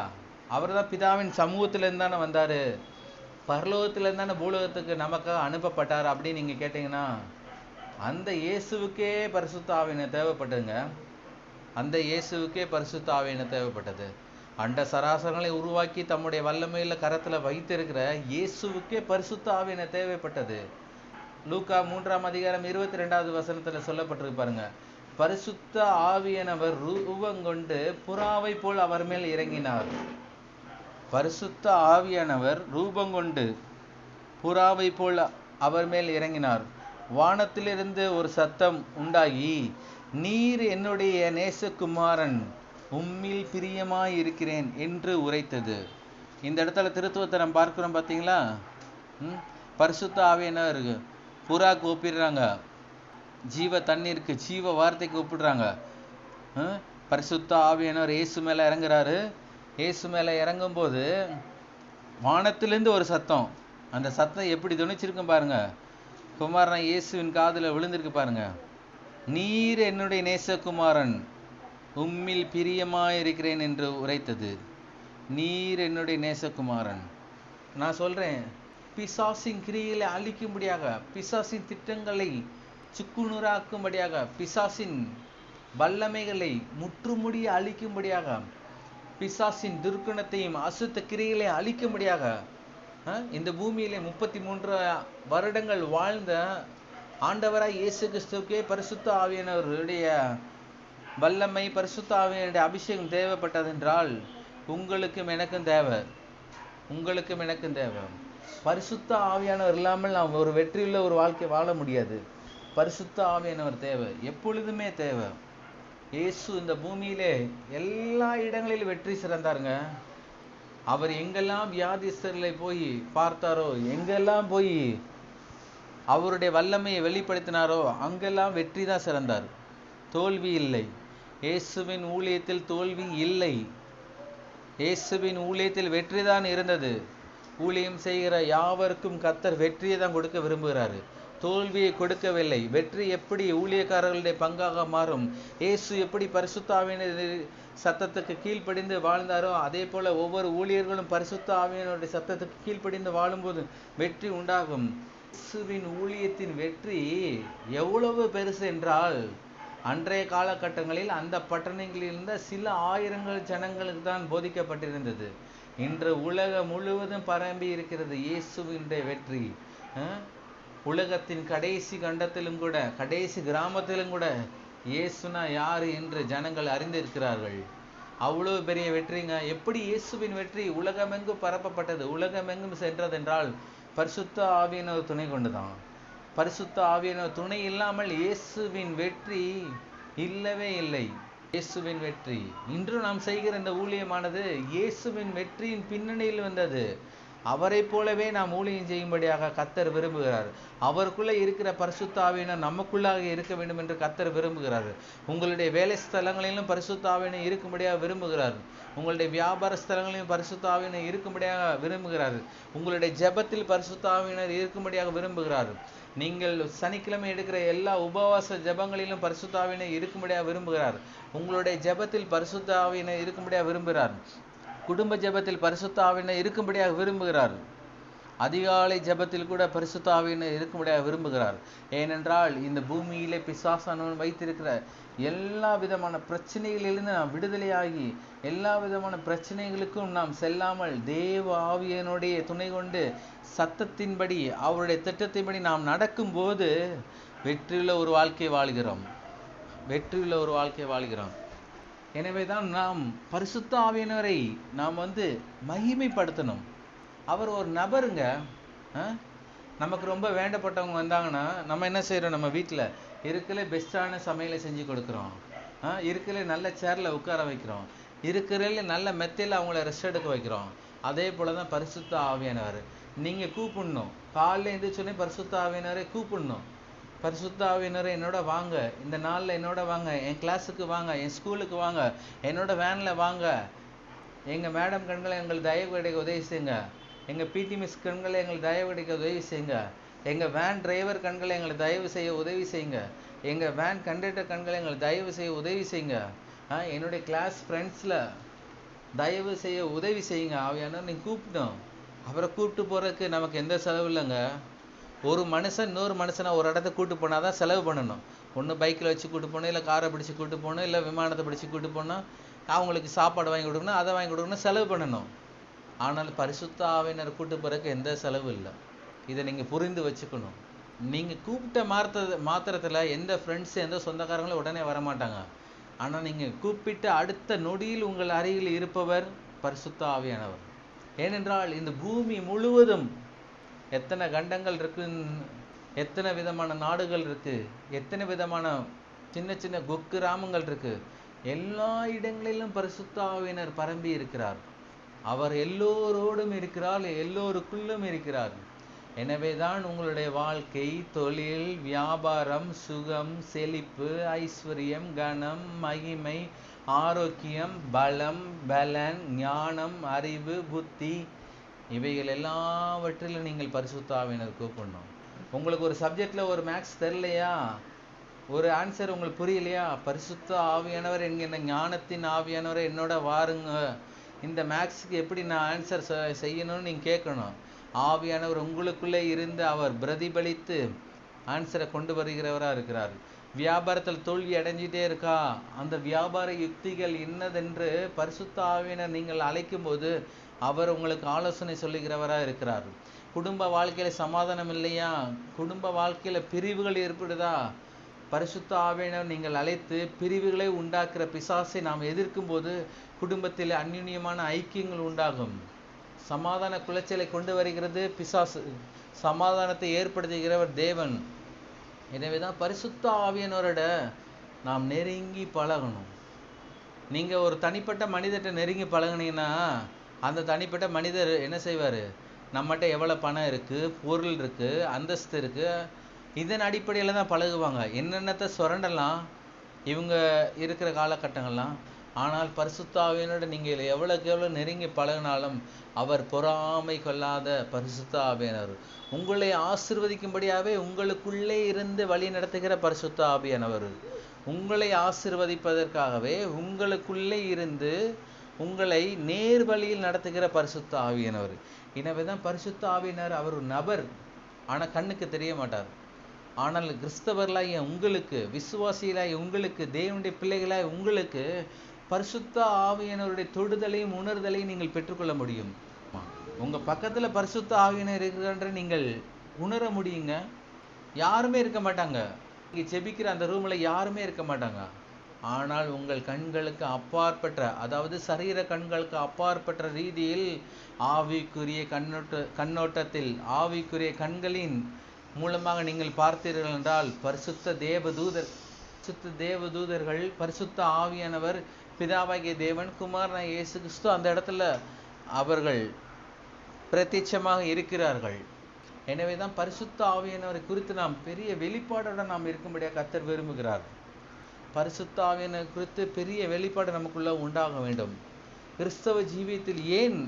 A: அவர் தான் பிதாவின் சமூகத்திலிருந்து தானே வந்தாரு, பரலோகத்திலிருந்து தானே பூலோகத்துக்கு நமக்காக அனுப்பப்பட்டார் அப்படின்னு நீங்க கேட்டீங்கன்னா, அந்த இயேசுவுக்கே பரிசுத்த ஆவியினர் தேவைப்பட்டதுங்க. அந்த இயேசுவுக்கே பரிசுத்த ஆவியினர் தேவைப்பட்டது. அண்ட சராசரங்களை உருவாக்கி தம்முடைய வல்லமையில கரத்துல வைத்திருக்கிற இயேசுவுக்கே பரிசுத்த ஆவியினர் தேவைப்பட்டது. லூக்கா 3:22 சொல்லப்பட்டிருக்கு பாருங்க. பரிசுத்த ஆவியானவர் ரூபங்கொண்டு புறாவை போல் அவர் மேல் இறங்கினார். பரிசுத்த ஆவியானவர் ரூபங்கொண்டு புறாவை போல் அவர் மேல் இறங்கினார். வானத்திலிருந்து ஒரு சத்தம் உண்டாகி, நீர் என்னுடைய நேசகுமாரன், உம்மில் பிரியமாய் இருக்கிறேன் என்று உரைத்தது. இந்த இடத்துல திருத்துவத்தை நம்ம பார்க்கிறோம் பார்த்தீங்களா? பரிசுத்த ஆவியானவர் புறாக்கு ஒப்பிடுறாங்க, ஜீவ தண்ணீருக்கு ஜீவ வார்த்தைக்கு ஒப்பிடுறாங்க. பரிசுத்த ஆவியானவர் இயேசு மேல இறங்குறாரு. இயேசு மேல இறங்கும் போது வானத்திலிருந்து ஒரு சத்தம், அந்த சத்தம் எப்படி துணிச்சிருக்கும் பாருங்க. குமாரன் இயேசுவின் காதுல விழுந்திருக்கு பாருங்க. நீர் என்னுடைய நேசகுமாரன், உம்மில் பிரியமாயிருக்கிறேன் என்று உரைத்தது. நீர் என்னுடைய நேசகுமாரன். நான் சொல்றேன், பிசாசின் கிரியைகளை அழிக்கும்படியாக, பிசாசின் திட்டங்களை சுக்குநூறாக்கும்படியாக, பிசாசின் வல்லமைகளை முற்றுமுடிய அழிக்கும்படியாக, பிசாசின் துர்க்குணத்தையும் அசுத்த கிரியைகளை அழிக்கும்படியாக இந்த பூமியிலே 33 வருடங்கள் வாழ்ந்த ஆண்டவராய் இயேசு கிறிஸ்துவுக்கே பரிசுத்த ஆவியானவருடைய வல்லமை, பரிசுத்த ஆவியானுடைய அபிஷேகம் தேவைப்பட்டதென்றால் உங்களுக்கும் எனக்கும் தேவை. உங்களுக்கும் எனக்கும் தேவை. பரிசுத்த ஆவியானவர் இல்லாமல் நாம் ஒரு வெற்றியுள்ள ஒரு வாழ்க்கை வாழ முடியாது. பரிசுத்த ஆவியானவர் தேவை, எப்பொழுதுமே தேவை. இயேசு இந்த பூமியிலே எல்லா இடங்களிலும் வெற்றி சிறந்தாருங்க. அவர் எங்கெல்லாம் வியாதிஸ்தர்களை போய் பார்த்தாரோ, எங்கெல்லாம் போய் அவருடைய வல்லமையை வெளிப்படுத்தினாரோ, அங்கெல்லாம் வெற்றி தான் சிறந்தார். தோல்வி இல்லை. இயேசுவின் ஊழியத்தில் தோல்வி இல்லை. இயேசுவின் ஊழியத்தில் வெற்றி தான் இருந்தது. ஊழியம் செய்கிற யாவருக்கும் கர்த்தர் வெற்றியை தான் கொடுக்க விரும்புகிறாரு, தோல்வியை கொடுக்கவில்லை. வெற்றி எப்படி ஊழியக்காரர்களுடைய பங்காக மாறும், இயேசு எப்படி பரிசுத்த ஆவியானவருடைய சத்தத்துக்கு கீழ்ப்படிந்து வாழ்ந்தாரோ, அதே போல ஒவ்வொரு ஊழியர்களும் பரிசுத்த ஆவியானவருடைய சத்தத்துக்கு கீழ்ப்படிந்து வாழும்போது வெற்றி உண்டாகும். இயேசுவின் ஊழியத்தின் வெற்றி எவ்வளவு பெருசு என்றால், அன்றைய காலகட்டங்களில் அந்த பட்டணங்களில் இருந்த சில ஆயிரங்கள் ஜனங்களுக்கு தான் போதிக்கப்பட்டிருந்தது. இன்று உலகம் முழுவதும் பரம்பி இருக்கிறது இயேசுவினுடைய வெற்றி. உலகத்தின் கடைசி கண்டத்திலும் கூட, கடைசி கிராமத்திலும் கூட இயேசுனா யாரு என்று ஜனங்கள் அறிந்திருக்கிறார்கள். அவ்வளவு பெரிய வெற்றிங்க. எப்படி இயேசுவின் வெற்றி உலகமெங்கும் பரப்பப்பட்டது, உலகமெங்கும் சென்றதென்றால் பரிசுத்த ஆவியானவர் துணை கொண்டுதான். பரிசுத்த ஆவியானவர் துணை இல்லாமல் இயேசுவின் வெற்றி இல்லவே இல்லை. இயேசுவின் வெற்றி. இன்று நாம் செய்கிற இந்த ஊழியமானது இயேசுவின் வெற்றியின் பின்னணியில் வந்தது. அவரை போலவே நாம் ஊழியம் செய்யும்படியாக கர்த்தர் விரும்புகிறார். அவருக்குள்ள இருக்கிற பரிசுத்த ஆவியானவர் நமக்குள்ளாக இருக்க வேண்டும் என்று கர்த்தர் விரும்புகிறார். உங்களுடைய வேலை ஸ்தலங்களிலும் பரிசுத்த ஆவியானவர் இருக்கும்படியாக விரும்புகிறார். உங்களுடைய வியாபார ஸ்தலங்களிலும் பரிசுத்த ஆவியானவர் இருக்கும்படியாக விரும்புகிறார். உங்களுடைய ஜெபத்தில் பரிசுத்த ஆவியானவர் இருக்கும்படியாக விரும்புகிறார். நீங்கள் சனிக்கிழமை எடுக்கிற எல்லா உபவாச ஜெபங்களிலும் பரிசுத்த ஆவியானவர் இருக்கும்படியாக விரும்புகிறார். உங்களுடைய ஜெபத்தில் பரிசுத்த ஆவியானவர் இருக்கும்படியாக விரும்புகிறார். குடும்ப ஜெபத்தில் பரிசுத்த ஆவியானவர் இருக்கும்படியாக விரும்புகிறார். அதிகாலை ஜெபத்தில் கூட பரிசுத்த ஆவியானவர் இருக்கும்படியாக விரும்புகிறார். ஏனென்றால் இந்த பூமியிலே பிசாசானவன் வைத்திருக்கிற எல்லா விதமான பிரச்சனைகளிலிருந்து நாம் விடுதலையாகி, எல்லா விதமான பிரச்சனைகளுக்கும் நாம் செல்லாமல் தேவ ஆவியானுடைய துணை கொண்டு சத்தத்தின்படி, அவருடைய திட்டத்தின்படி நாம் நடக்கும்போது வெற்றியுள்ள ஒரு வாழ்க்கை வாழ்கிறோம். வெற்றியுள்ள ஒரு வாழ்க்கை வாழ்கிறோம். எனவேதான் நாம் பரிசுத்த ஆவியானவரை நாம் மகிமைப்படுத்தணும். அவர் ஒரு நபருங்க. நமக்கு ரொம்ப வேண்டப்பட்டவங்க வந்தாங்கன்னா நம்ம என்ன செய்யறோம், நம்ம வீட்டில் இருக்கல பெஸ்டான சமையலை செஞ்சு கொடுக்குறோம், இருக்கல நல்ல சேர்ல உட்கார வைக்கிறோம், இருக்கிறதுல நல்ல மெத்தையில் அவங்கள ரெஸ்ட் எடுக்க வைக்கிறோம். அதே போல தான் பரிசுத்த ஆவியானவர். நீங்கள் கூப்பிடணும், காலைல எழுந்திரிச்சோடனே பரிசுத்த ஆவியானவரை கூப்பிடணும். பரிசுத்த ஆவியானவரை என்னோட வாங்க, இந்த நாளில் என்னோட வாங்க, என் கிளாஸுக்கு வாங்க, என் ஸ்கூலுக்கு வாங்க, என்னோட வேனில் வாங்க, எங்கள் மேடம் கண்களை எங்கள் தயவு கிடைக்க உதவி செய்யுங்க, எங்கள் பிடி மிஸ் கண்களை எங்கள் தயவு கிடைக்க உதவி செய்யுங்க, எங்கள் வேன் டிரைவர் கண்களை எங்களை தயவு செய்ய உதவி செய்யுங்க, எங்கள் வேன் கண்டக்டர் கண்களை எங்களை தயவு செய்ய உதவி செய்யுங்க, என்னுடைய கிளாஸ் ஃப்ரெண்ட்ஸில் தயவு செய்ய உதவி செய்யுங்க. ஆவியானவர் நீங்கள் கூப்பிட்டோம். அவரை கூப்பிட்டு போகிறதுக்கு நமக்கு எந்த செலவு இல்லைங்க. ஒரு மனுஷன் இன்னொரு மனுஷனை ஒரு இடத்த கூப்பிட்டு போனால் தான் செலவு பண்ணணும். ஒன்று பைக்கில் வச்சு கூப்பிட்டு போகணும், இல்லை காரை பிடிச்சி கூப்பிட்டு போகணும், இல்லை விமானத்தை பிடிச்சி கூப்பிட்டு போகணும், அவங்களுக்கு சாப்பாடு வாங்கி கொடுக்கணும், அதை வாங்கி கொடுக்கணும், செலவு பண்ணணும். ஆனால் பரிசுத்த ஆவியானவர் கூப்பிட்டு போகிறதுக்கு எந்த செலவு இல்லை. இதை நீங்கள் புரிந்து வச்சுக்கணும். நீங்கள் கூப்பிட்ட மாத்திரத்தில் எந்த ஃப்ரெண்ட்ஸு எந்த சொந்தக்காரங்களும் உடனே வரமாட்டாங்க. ஆனால் நீங்கள் கூப்பிட்ட அடுத்த நொடியில் உங்கள் அருகில் இருப்பவர் பரிசுத்த ஆவியானவர். ஏனென்றால் இந்த பூமி முழுவதும் எத்தனை கண்டங்கள் இருக்குன்னு, எத்தனை விதமான நாடுகள் இருக்குது, எத்தனை விதமான சின்ன சின்ன குக்கிராமங்கள் இருக்குது, எல்லா இடங்களிலும் பரிசுத்த ஆவியானவர் பரம்பி இருக்கிறார். அவர் எல்லோரோடும் இருக்கிறார், எல்லோருக்குள்ளும் இருக்கிறார். எனவே தான் உங்களுடைய வாழ்க்கை, தொழில், வியாபாரம், சுகம், செழிப்பு, ஐஸ்வர்யம், கனம், மகிமை, ஆரோக்கியம், பலம், பலன், ஞானம், அறிவு, புத்தி, இவைகள் எல்லாவற்றிலும் நீங்கள் பரிசுத்த ஆவியானவர் கூப்பிடணும். உங்களுக்கு ஒரு சப்ஜெக்டில் ஒரு மேக்ஸ் தெரியலையா, ஒரு ஆன்சர் உங்களுக்கு புரியலையா, பரிசுத்த ஆவியானவர் என்கிற ஞானத்தின் ஆவியானவரை என்னோட வாருங்க, இந்த மேக்ஸுக்கு எப்படி நான் ஆன்சர் செய்யணும்னு நீங்கள் கேட்கணும். ஆவியானவர் உங்களுக்குள்ளே இருந்து அவர் பிரதிபலித்து ஆன்சரை கொண்டு வருகிறவராக இருக்கிறார். வியாபாரத்தில் தோல்வி அடைஞ்சிட்டே இருக்கா, அந்த வியாபார யுக்திகள் என்னதென்று பரிசுத்த ஆவியானவர் நீங்கள் அழைக்கும் போது அவர் உங்களுக்கு ஆலோசனை சொல்லுகிறவராக இருக்கிறார். குடும்ப வாழ்க்கையில் சமாதானம் இல்லையா, குடும்ப வாழ்க்கையில் பிரிவுகள் ஏற்படுதா, பரிசுத்த ஆவியானவர் நீங்கள் அழைத்து பிரிவுகளை உண்டாக்குற பிசாசை நாம் எதிர்க்கும் போது குடும்பத்தில் அந்யுன்யமான ஐக்கியங்கள் உண்டாகும். சமாதான குலைச்சலை கொண்டு வருகிறது பிசாசு, சமாதானத்தை ஏற்படுத்துகிறவர் தேவன். எனவே தான் பரிசுத்த ஆவியானவரோட நாம் நெருங்கி பழகணும். நீங்கள் ஒரு தனிப்பட்ட மனிதர்கிட்ட நெருங்கி பழகுனீங்கன்னா அந்த தனிப்பட்ட மனிதர் என்ன செய்வார், நம்மகிட்ட எவ்வளோ பணம் இருக்குது, பொருள் இருக்குது, அந்தஸ்து இருக்குது, இதன் அடிப்படையில் தான் பழகுவாங்க. என்னென்னத்தை சுரண்டலாம் இவங்க இருக்கிற காலகட்டங்கள்லாம். ஆனால் பரிசுத்த ஆவியானோட நீங்கள் எவ்வளோக்கு எவ்வளோ நெருங்கி பழகினாலும் அவர் பொறாமை கொள்ளாத பரிசுத்த ஆவியானவர், உங்களை ஆசீர்வதிக்கும்படியாகவே உங்களுக்குள்ளே இருந்து வழி நடத்துகிற பரிசுத்த ஆவியானவர், உங்களை ஆசீர்வதிப்பதற்காகவே உங்களுக்குள்ளே இருந்து உங்களை நேர் வழியில் நடத்துகிற பரிசுத்த ஆவியானவர். எனவே தான் பரிசுத்த ஆவியானவர் அவர் ஒரு நபர், ஆனால் கண்ணுக்கு தெரிய மாட்டார். ஆனால் கிறிஸ்தவர்களாகிய உங்களுக்கு, விசுவாசிகளாகிய உங்களுக்கு, தேவனுடைய பிள்ளைகளாகிய உங்களுக்கு பரிசுத்த ஆவியானவருடைய தொடுதலையும் உணர்தலையும் நீங்கள் பெற்றுக்கொள்ள முடியும். உங்கள் பக்கத்தில் பரிசுத்த ஆவியானவர் இருக்கிறன்ற நீங்கள் உணர முடியுங்க. யாருமே இருக்க மாட்டாங்க, நீங்கள் ஜெபிக்கிற அந்த ரூமில் யாருமே இருக்க மாட்டாங்க. ஆனால் உங்கள் கண்களுக்கு அப்பாற்பட்ட, அதாவது சரீர கண்களுக்கு அப்பாற்பட்ட ரீதியில் ஆவிக்குரிய கண்ணோட்டத்தில் ஆவிக்குரிய கண்களின் மூலமாக நீங்கள் பார்த்தீர்கள் என்றால் பரிசுத்த தேவதூதர்கள், பரிசுத்த ஆவியானவர், பிதாவாகிய தேவன், குமாரனாகிய இயேசு கிறிஸ்து அந்த இடத்துல அவர்கள் பிரத்யட்சமாக இருக்கிறார்கள். எனவே தான் பரிசுத்த ஆவியானவரை குறித்து நாம் பெரிய வெளிப்பாடோடு நாம் இருக்கும்படியாக கர்த்தர் விரும்புகிறார். பரிசுத்த ஆவியானவர் குறித்து பெரிய வெளிப்பாடு நமக்குள்ள உண்டாக வேண்டும். கிறிஸ்தவ ஜீவியத்தில் ஏன்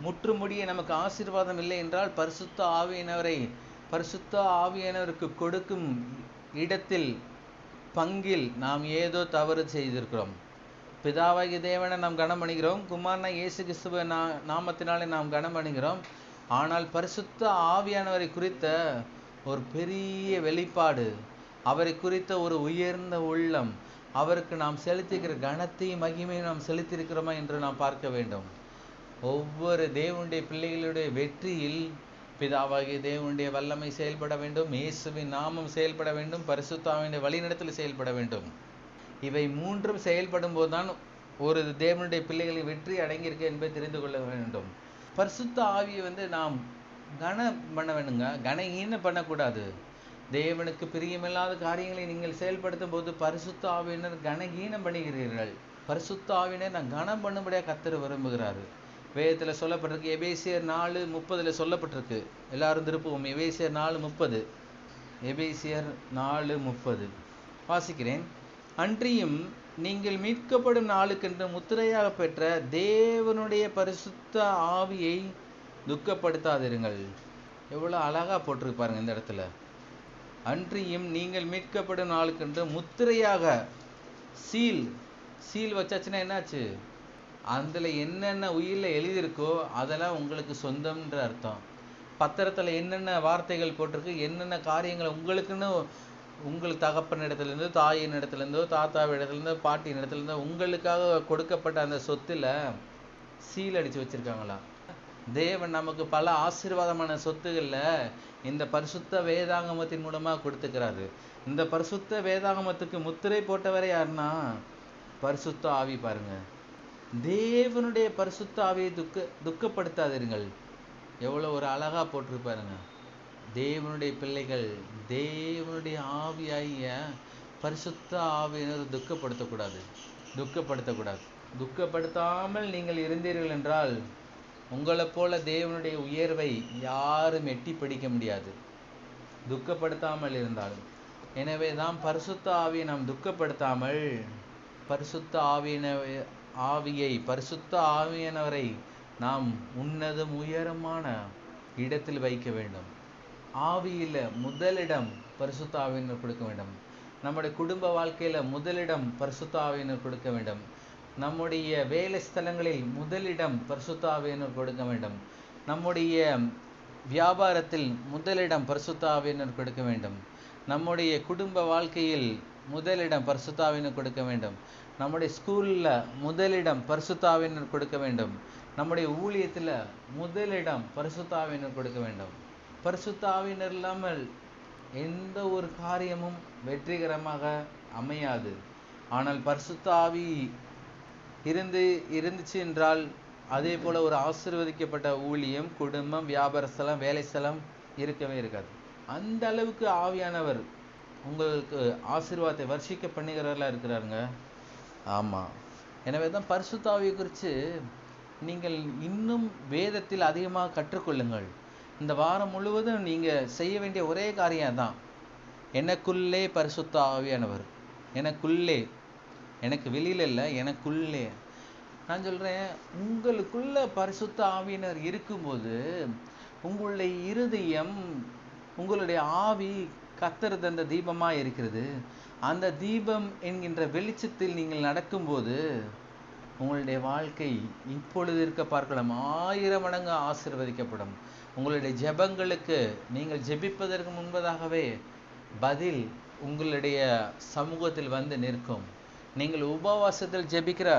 A: முற்றுமுடிய நமக்கு ஆசீர்வாதம் இல்லை என்றால் பரிசுத்த ஆவியானவருக்கு கொடுக்கும் இடத்தில், பங்கில் நாம் ஏதோ தவறு செய்திருக்கிறோம். பிதாவாகிய தேவனை நாம் கனம் பண்ணுகிறோம், குமாரனாகிய இயேசு கிறிஸ்துவ நாமத்தினாலே நாம் கனம் பண்ணுகிறோம். ஆனால் பரிசுத்த ஆவியானவரை குறித்த ஒரு பெரிய வெளிப்பாடு, அவரை குறித்த ஒரு உயர்ந்த உள்ளம், அவருக்கு நாம் செலுத்துகிற கனத்தையும் மகிமையும் நாம் செலுத்தியிருக்கிறோமா என்று நாம் பார்க்க வேண்டும். ஒவ்வொரு தேவனுடைய பிள்ளைகளுடைய வெற்றியில் பிதாவாகிய தேவனுடைய வல்லமை செயல்பட வேண்டும், இயேசுவின் நாமம் செயல்பட வேண்டும், பரிசுத்த ஆவியானவருடைய வழிநடத்தல் செயல்பட வேண்டும். இவை மூன்றும் செயல்படும் போதுதான் ஒரு தேவனுடைய பிள்ளைகளை வெற்றி அடங்கியிருக்கு என்பதை தெரிந்து கொள்ள வேண்டும். பரிசுத்த ஆவியை நாம் கனம் பண்ண வேணுங்க, கனஹீனம் பண்ணக்கூடாது. தேவனுக்கு பிரியமில்லாத காரியங்களை நீங்கள் செயல்படுத்தும் போது பரிசுத்த ஆவியினர் கனஹீனம் பண்ணுகிறீர்கள். பரிசுத்த ஆவியினர் நான் கனம் பண்ணும்படியாக கர்த்தர் விரும்புகிறாரு. வேதத்தில் சொல்லப்பட்டிருக்கு. எபேசியர் 4:30 சொல்லப்பட்டிருக்கு. எல்லாரும் திருப்புவோம். எபேசியர் 4:30. எபேசியர் 4:30 வாசிக்கிறேன். அன்றியும் நீங்கள் மீட்கப்படும் நாளுக்கென்று முத்திரையாக பெற்ற தேவனுடைய பரிசுத்த ஆவியை துக்கப்படுத்தாதிருங்கள். எவ்வளோ அழகா போட்டிருக்கு பாருங்க இந்த இடத்துல. அன்றியும் நீங்கள் மீட்கப்படும் நாளுக்கென்று முத்திரையாக, சீல் வச்சாச்சுன்னா என்னாச்சு? அதில் என்னென்ன உயிரில் எழுதியிருக்கோ அதெல்லாம் உங்களுக்கு சொந்தம்ன்ற அர்த்தம். பத்திரத்தில் என்னென்ன வார்த்தைகள் போட்டிருக்கு, என்னென்ன காரியங்களை உங்களுக்குன்னு உங்கள் தகப்பன் இடத்துலேருந்தோ, தாயின் இடத்துலேருந்தோ, தாத்தாவின் இடத்துலேருந்தோ, பாட்டியின் இடத்துலேருந்தோ உங்களுக்காக கொடுக்கப்பட்ட அந்த சொத்தில் சீல் அடித்து வச்சுருக்காங்களா? தேவன் நமக்கு பல ஆசீர்வாதமான சொத்துகளில் இந்த பரிசுத்த வேதாகமத்தின் மூலமாக கொடுத்துக்கிறாரு. இந்த பரிசுத்த வேதாகமத்துக்கு முத்திரை போட்டவரை யாருன்னா பரிசுத்த ஆவி. பாருங்க, தேவனுடைய பரிசுத்த ஆவியை துக்கப்படுத்தாதீர்கள். எவ்வளோ ஒரு அழகா போட்டிருப்பாருங்க. தேவனுடைய பிள்ளைகள் தேவனுடைய ஆவியாகிய பரிசுத்த ஆவியினர் துக்கப்படுத்தக்கூடாது. துக்கப்படுத்தாமல் நீங்கள் இருந்தீர்கள் என்றால் உங்களை போல தேவனுடைய உயர்வை யாரும் எட்டி பிடிக்க முடியாது, துக்கப்படுத்தாமல் இருந்தாலும். எனவே தான் பரிசுத்த ஆவியை நாம் துக்கப்படுத்தாமல் பரிசுத்த ஆவியானவரை நாம் உன்னதம் உயரமான இடத்தில் வைக்க வேண்டும். ஆவியில் முதலிடம் பரிசுத்த ஆவியினர் கொடுக்க வேண்டும். நம்முடைய குடும்ப வாழ்க்கையில் முதலிடம் பரிசுத்த ஆவியினர் கொடுக்க வேண்டும். நம்முடைய வேலை ஸ்தலங்களில் முதலிடம் பரிசுத்த ஆவியினர் கொடுக்க வேண்டும். நம்முடைய வியாபாரத்தில் முதலிடம் பரிசுத்த ஆவியினர் கொடுக்க வேண்டும். நம்முடைய குடும்ப வாழ்க்கையில் முதலிடம் பரிசுத்த ஆவியினர் கொடுக்க வேண்டும். நம்முடைய ஸ்கூலில் முதலிடம் பரிசுத்த ஆவியினர் கொடுக்க வேண்டும். நம்முடைய ஊழியத்தில் முதலிடம் பரிசுத்த ஆவியினர் கொடுக்க வேண்டும். பரிசுத்த ஆவியினர் இல்லாமல் எந்த ஒரு காரியமும் வெற்றிகரமாக அமையாது. ஆனால் பரிசுத்த ஆவி இருந்துச்சு என்றால் அதே போல ஒரு ஆசீர்வதிக்கப்பட்ட ஊழியம், குடும்பம், வியாபார ஸ்தலம், வேலை ஸ்தலம் இருக்கவே இருக்காது. அந்த அளவுக்கு ஆவியானவர் உங்களுக்கு ஆசீர்வாதத்தை வர்ஷிக்க பண்ணுகிறவர்களாக இருக்கிறாருங்க. ஆமாம். எனவே தான் பரிசுத்த ஆவியை குறித்து நீங்கள் இன்னும் வேதத்தில் அதிகமாக கற்றுக்கொள்ளுங்கள். இந்த வாரம் முழுவதும் நீங்கள் செய்ய வேண்டிய ஒரே காரியம் தான், எனக்குள்ளே பரிசுத்த ஆவியானவர், எனக்குள்ளே, எனக்கு வெளியில் இல்லை, எனக்குள்ளே. நான் சொல்கிறேன், உங்களுக்குள்ள பரிசுத்த ஆவியினர் இருக்கும்போது உங்களுடைய இருதயம், உங்களுடைய ஆவி கர்த்தர் தந்த தீபமாக இருக்கிறது. அந்த தீபம் என்கின்ற வெளிச்சத்தில் நீங்கள் நடக்கும்போது உங்களுடைய வாழ்க்கை இப்பொழுது இருக்க பார்க்கலாம் 1000 மடங்கு ஆசீர்வதிக்கப்படும். உங்களுடைய ஜெபங்களுக்கு நீங்கள் ஜெபிப்பதற்கு முன்பதாகவே பதில் உங்களுடைய சமூகத்தில் வந்து நிற்கும். நீங்கள் உபவாசத்தில் ஜெபிக்கிற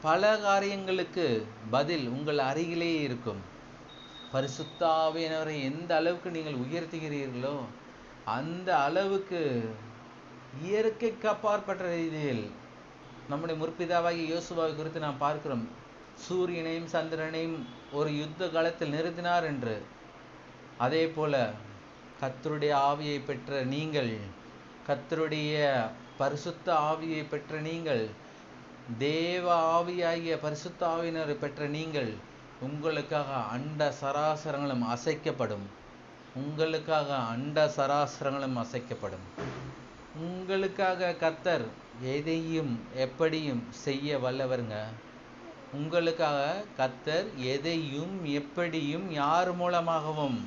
A: பல காரியங்களுக்கு பதில் உங்கள் அருகிலேயே இருக்கும். பரிசுத்த ஆவியானவரை எந்த அளவுக்கு நீங்கள் உயர்த்துகிறீர்களோ அந்த அளவுக்கு இயற்கைக்கு அப்பாற்பட்ட ரீதியில் நம்முடைய முற்பிதாவாகிய யோசுவாவை குறித்து நாம் பார்க்கிறோம். சூரியனையும் சந்திரனையும் ஒரு யுத்த காலத்தில் நிறுத்தினார் என்று. அதே போல கர்த்தருடைய ஆவியை பெற்ற நீங்கள், கர்த்தருடைய பரிசுத்த ஆவியை பெற்ற நீங்கள், தேவ ஆவியாகிய பரிசுத்த ஆவியினரை பெற்ற நீங்கள், உங்களுக்காக அண்ட சராசரங்களும் அசைக்கப்படும். உங்களுக்காக அண்ட சராசரங்களும் அசைக்கப்படும். உங்களுக்காக கர்த்தர் எதையும் எப்படியும் செய்ய வல்லவருங்க. உங்களுக்காக கர்த்தர் எதையும் எப்படியும் யார் மூலமாகவும்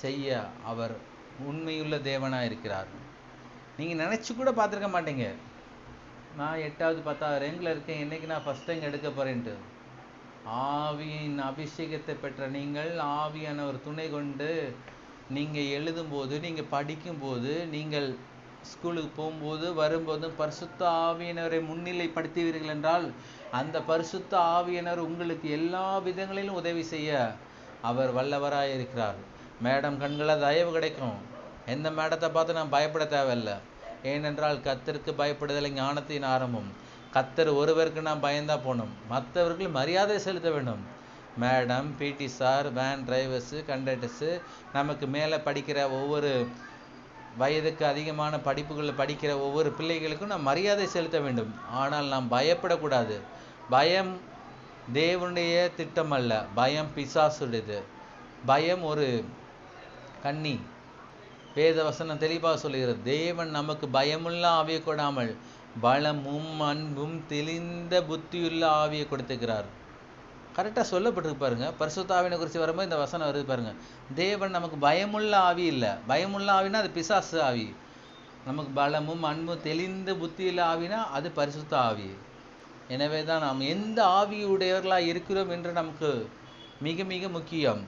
A: செய்ய அவர் உண்மையுள்ள தேவனாக இருக்கிறார். நீங்கள் நினச்சி கூட பார்த்துருக்க மாட்டீங்க, நான் 8வது 10வது ரேங்கில் இருக்கேன், என்னைக்கு நான் ஃபஸ்ட் ரேங்க் எடுக்க போகிறேன்ட்டு. ஆவியின் அபிஷேகத்தை பெற்ற நீங்கள், ஆவியானவர் துணை கொண்டு நீங்கள் எழுதும்போது, நீங்கள் படிக்கும்போது, நீங்கள் ஸ்கூலுக்கு போகும்போது வரும்போதும் பரிசுத்த ஆவியினரை முன்னிலைப்படுத்துவீர்கள் என்றால் அந்த பரிசுத்த ஆவியினர் உங்களுக்கு எல்லா விதங்களிலும் உதவி செய்ய அவர் வல்லவராக இருக்கிறார். மேடம் கண்களில் தயவு கிடைக்கும். எந்த மேடத்தை பார்த்து நான் பயப்பட தேவையில்லை. ஏனென்றால் கர்த்தருக்கு பயப்படுதலை ஞானத்தின் ஆரம்பம். கர்த்தர் ஒருவருக்கு நான் பயந்தா போகணும், மற்றவர்கள் மரியாதை செலுத்த வேண்டும். மேடம், பிடி சார், வேன் டிரைவர்ஸு, கண்டக்டர்ஸு, நமக்கு மேலே படிக்கிற ஒவ்வொரு வயதுக்கு அதிகமான படிப்புகளில் படிக்கிற ஒவ்வொரு பிள்ளைகளுக்கும் நாம் மரியாதை செலுத்த வேண்டும். ஆனால் நாம் பயப்படக்கூடாது. பயம் தேவனுடைய திட்டம் அல்ல. பயம் பிசாசுடையது. பயம் ஒரு கண்ணி. வேத வசனம் தெளிவாக சொல்லுகிறது, தேவன் நமக்கு பயமுள்ள ஆவியை கொடாமல் பலமும் அன்பும் தெளிந்த புத்தியுள்ள ஆவியை கொடுத்துக்கிறார். கரெக்டாக சொல்லப்பட்டிருக்கு பாருங்க. பரிசுத்த ஆவியை குறித்து வரும்போது இந்த வசனம் வருது பாருங்க. தேவன் நமக்கு பயமுள்ள ஆவி இல்லை. பயமுள்ள ஆவினா அது பிசாசு ஆவி. நமக்கு பலமும் அன்பும் தெளிந்த புத்தியுள்ள ஆவினா அது பரிசுத்த ஆவி. எனவே தான் நாம் எந்த ஆவியுடையவர்களாக இருக்கிறோம் என்று நமக்கு மிக மிக முக்கியம்.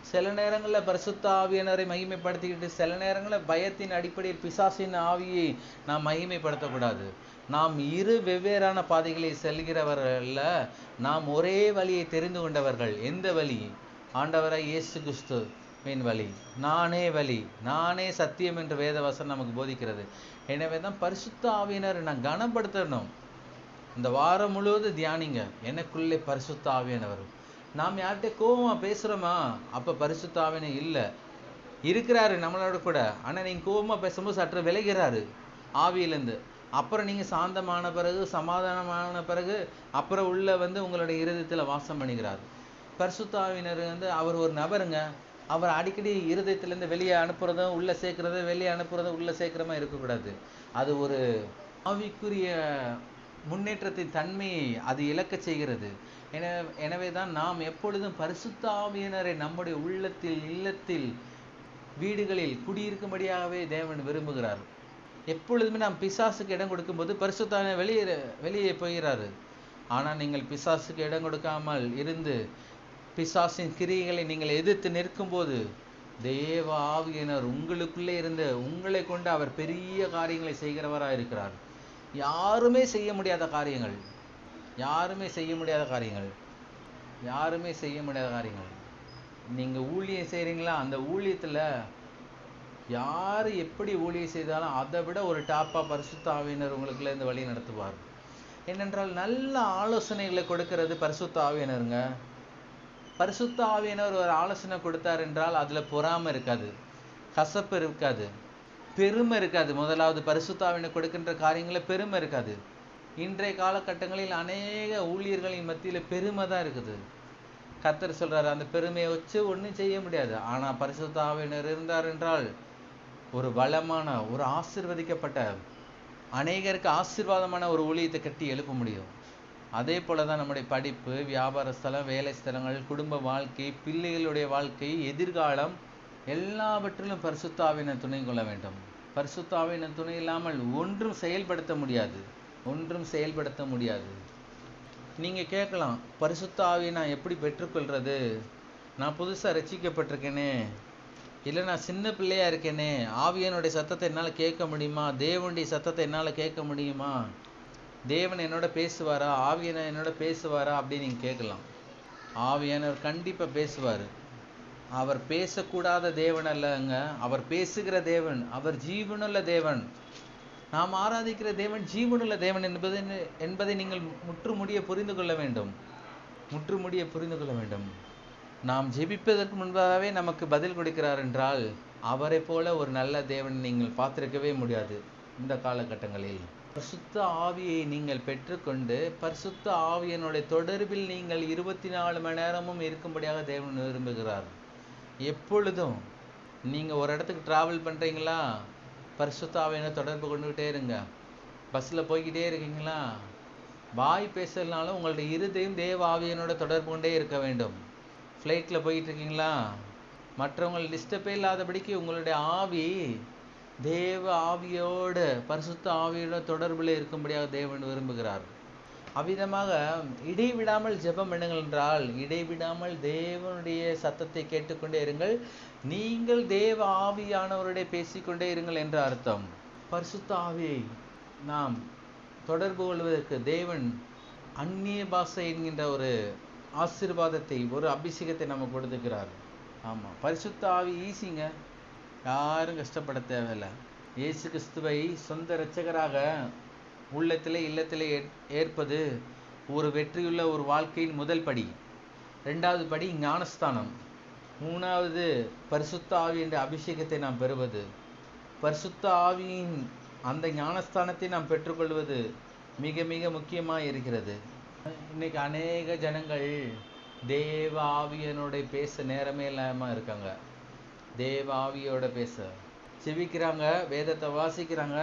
A: சில நேரங்களில் பரிசுத்த ஆவியினரை மகிமைப்படுத்திக்கிட்டு சில நேரங்களில் பயத்தின் அடிப்படையில் பிசாசின் ஆவியை நாம் மகிமைப்படுத்தக்கூடாது. நாம் இரு வெவ்வேறான பாதைகளை செல்கிறவர்கள. நாம் ஒரே வழியை தெரிந்து கொண்டவர்கள். எந்த வழி? ஆண்டவராய் இயேசு கிறிஸ்துவின் வழி. நானே வழி, நானே சத்தியம் என்று வேதவசனம் நமக்கு போதிக்கிறது. எனவே தான் பரிசுத்த ஆவியினரை நான் கனப்படுத்தணும். இந்த வாரம் முழுவதும் தியானிங்க, எனக்குள்ளே பரிசுத்த ஆவியானவர். நாம் யார்கிட்ட கோபமா பேசுகிறோமா, அப்போ பரிசுத்த ஆவியானவர் இல்லை. இருக்கிறாரு நம்மளோட கூட, ஆனால் நீங்கள் கோபமாக பேசும்போது சற்று விலகிறாரு ஆவியிலேருந்து. அப்புறம் நீங்கள் சாந்தமான பிறகு, சமாதானமான பிறகு, அப்புறம் உள்ள உங்களுடைய இருதயத்தில் வாசம் பண்ணுகிறார். பரிசுத்த ஆவியினர் அவர் ஒரு நபருங்க. அவர் அடிக்கடி இருதயத்திலேருந்து வெளியே அனுப்புறதும் உள்ளே சேர்க்குறதும், வெளியே அனுப்புறதும் உள்ளே சேர்க்குறமா இருக்கக்கூடாது. அது ஒரு ஆவிக்குரிய முன்னேற்றத்தின் தன்மையை அது இழக்க செய்கிறது. எனவே தான் நாம் எப்பொழுதும் பரிசுத்த ஆவியினரை நம்முடைய உள்ளத்தில், இல்லத்தில், வீடுகளில் குடியிருக்கும்படியாகவே தேவன் விரும்புகிறார். எப்பொழுதுமே நாம் பிசாசுக்கு இடம் கொடுக்கும்போது பரிசுத்த ஆவியானவர் வெளியே போகிறாரு. ஆனால் நீங்கள் பிசாசுக்கு இடம் கொடுக்காமல் இருந்து பிசாசின் கிரியைகளை நீங்கள் எதிர்த்து நிற்கும்போது தேவ ஆவியினர் உங்களுக்குள்ளே இருந்து உங்களை கொண்டு அவர் பெரிய காரியங்களை செய்கிறவராக இருக்கிறார். யாருமே செய்ய முடியாத காரியங்கள், யாருமே செய்ய முடியாத காரியங்கள், யாருமே செய்ய முடியாத காரியங்கள். நீங்கள் ஊழியம் செய்கிறீங்களா, அந்த ஊழியத்தில் யார் எப்படி ஊழியம் செய்தாலும் அதை விட ஒரு டாப்பாக பரிசுத்த ஆவியினர் உங்களுக்குள்ளே இந்த வழி நடத்துவார். ஏனென்றால் நல்ல ஆலோசனைகளை கொடுக்கறது பரிசுத்த ஆவியினருங்க. பரிசுத்த ஆவியினர் ஒரு ஆலோசனை கொடுத்தார் என்றால் அதில் பொறாமை இருக்காது, கசப்பு இருக்காது, பெருமை இருக்காது. முதலாவது பரிசுத்த ஆவியினர் கொடுக்கின்ற காரியங்களில் பெருமை இருக்காது. இன்றைய காலகட்டங்களில் அநேக ஊழியர்களின் மத்தியில் பெருமை தான் இருக்குது. கர்த்தர் சொல்றாரு, அந்த பெருமையை வச்சு ஒன்றும் செய்ய முடியாது. ஆனால் பரிசுத்த ஆவியினர் இருந்தார் என்றால் ஒரு பலமான, ஒரு ஆசீர்வதிக்கப்பட்ட, அநேகருக்கு ஆசீர்வாதமான ஒரு ஊழியத்தை கட்டி எழுப்ப முடியும். அதே போல தான் நம்முடைய படிப்பு, வியாபார ஸ்தலம், வேலை ஸ்தலங்கள், குடும்ப வாழ்க்கை, பிள்ளைகளுடைய வாழ்க்கை, எதிர்காலம் எல்லாவற்றிலும் பரிசுத்த ஆவியினர் துணை கொள்ள வேண்டும். பரிசுத்த ஆவியினர் துணை இல்லாமல் ஒன்றும் செயல்படுத்த முடியாது, ஒன்றும் செயல்படுத்த முடியாது. நீங்கள் கேட்கலாம், பரிசுத்த ஆவியை நான் எப்படி பெற்றுக்கொள்வது? நான் புதுசாக ரட்சிக்கப்பட்டிருக்கேனே, இல்லை நான் சின்ன பிள்ளையாக இருக்கேனே, ஆவியனுடைய சத்தத்தை என்னால் கேட்க முடியுமா? தேவனுடைய சத்தத்தை என்னால் கேட்க முடியுமா? தேவன் என்னோட பேசுவாரா? ஆவியனர் என்னோட பேசுவாரா அப்படின்னு நீங்கள் கேட்கலாம். ஆவியானவர் கண்டிப்பாக பேசுவார். அவர் பேசக்கூடாத தேவன் அல்லங்க, அவர் பேசுகிற தேவன். அவர் ஜீவனுள்ள தேவன். நாம் ஆராதிக்கிற தேவன் ஜீவனுள்ள தேவன் என்பதை நீங்கள் முற்றுமுடிய புரிந்து கொள்ள வேண்டும், முற்றுமுடிய புரிந்து கொள்ள வேண்டும். நாம் ஜெபிப்பதற்கு முன்பாகவே நமக்கு பதில் கொடுக்கிறார் என்றால் அவரை போல ஒரு நல்ல தேவன் நீங்கள் பார்த்திருக்கவே முடியாது இந்த காலகட்டங்களில். பரிசுத்த ஆவியை நீங்கள் பெற்றுக்கொண்டு பரிசுத்த ஆவியனுடைய தொடர்பில் நீங்கள் 24 மணி நேரமும் இருக்கும்படியாக தேவன் விரும்புகிறார். எப்பொழுதும் நீங்கள் ஒரு இடத்துக்கு ட்ராவல் பண்ணுறீங்களா, பரிசுத்த ஆவியனை தொடர்பு கொண்டுகிட்டே இருங்க. பஸ்ஸில் போய்கிட்டே இருக்கீங்களா, வாய் பேசலனாலும் உங்களுடைய இருதயம் தேவ ஆவியனோட தொடர்பு கொண்டே இருக்க வேண்டும். ஃப்ளைட்டில் போயிட்டு இருக்கீங்களா, மற்றவங்கள் டிஸ்டர்பே இல்லாதபடிக்கு உங்களுடைய ஆவி தேவ ஆவியோடு, பரிசுத்த ஆவியோட தொடர்பில் இருக்கும்படியாக தேவன் விரும்புகிறார். அவ்விதமாக இடைவிடாமல் ஜெபம் பண்ணுங்கள் என்றால் இடைவிடாமல் தேவனுடைய சத்தத்தை கேட்டுக்கொண்டே இருங்கள். நீங்கள் தேவ ஆவியானவருடைய பேசிக்கொண்டே இருங்கள் என்று அர்த்தம். பரிசுத்த ஆவியை நாம் தொடர்பு கொள்வதற்கு தேவன் அந்நிய பாஷை என்கின்ற ஒரு ஆசீர்வாதத்தை, ஒரு அபிஷேகத்தை நம்ம கொடுத்துக்கிறார். ஆமாம், பரிசுத்த ஆவி ஈஸிங்க, யாரும் கஷ்டப்பட தேவையில்லை. இயேசு கிறிஸ்துவை சொந்த இரட்சகராக உள்ளத்திலே இல்லத்திலே ஏற்பது ஒரு வெற்றியுள்ள ஒரு வாழ்க்கையின் முதல் படி. 2வது படி ஞானஸ்தானம். 3வது பரிசுத்த ஆவி என்ற அபிஷேகத்தை நாம் பெறுவது. பரிசுத்த ஆவியின் அந்த ஞானஸ்தானத்தை நாம் பெற்றுக்கொள்வது மிக மிக முக்கியமாக இருக்கிறது. இன்னைக்கு அநேக ஜனங்கள் தேவ ஆவியனுடைய பேச நேரமே இல்லாம இருக்காங்க. தேவ ஆவியோட பேச செவிக்கிறாங்க, வேதத்தை வாசிக்கிறாங்க,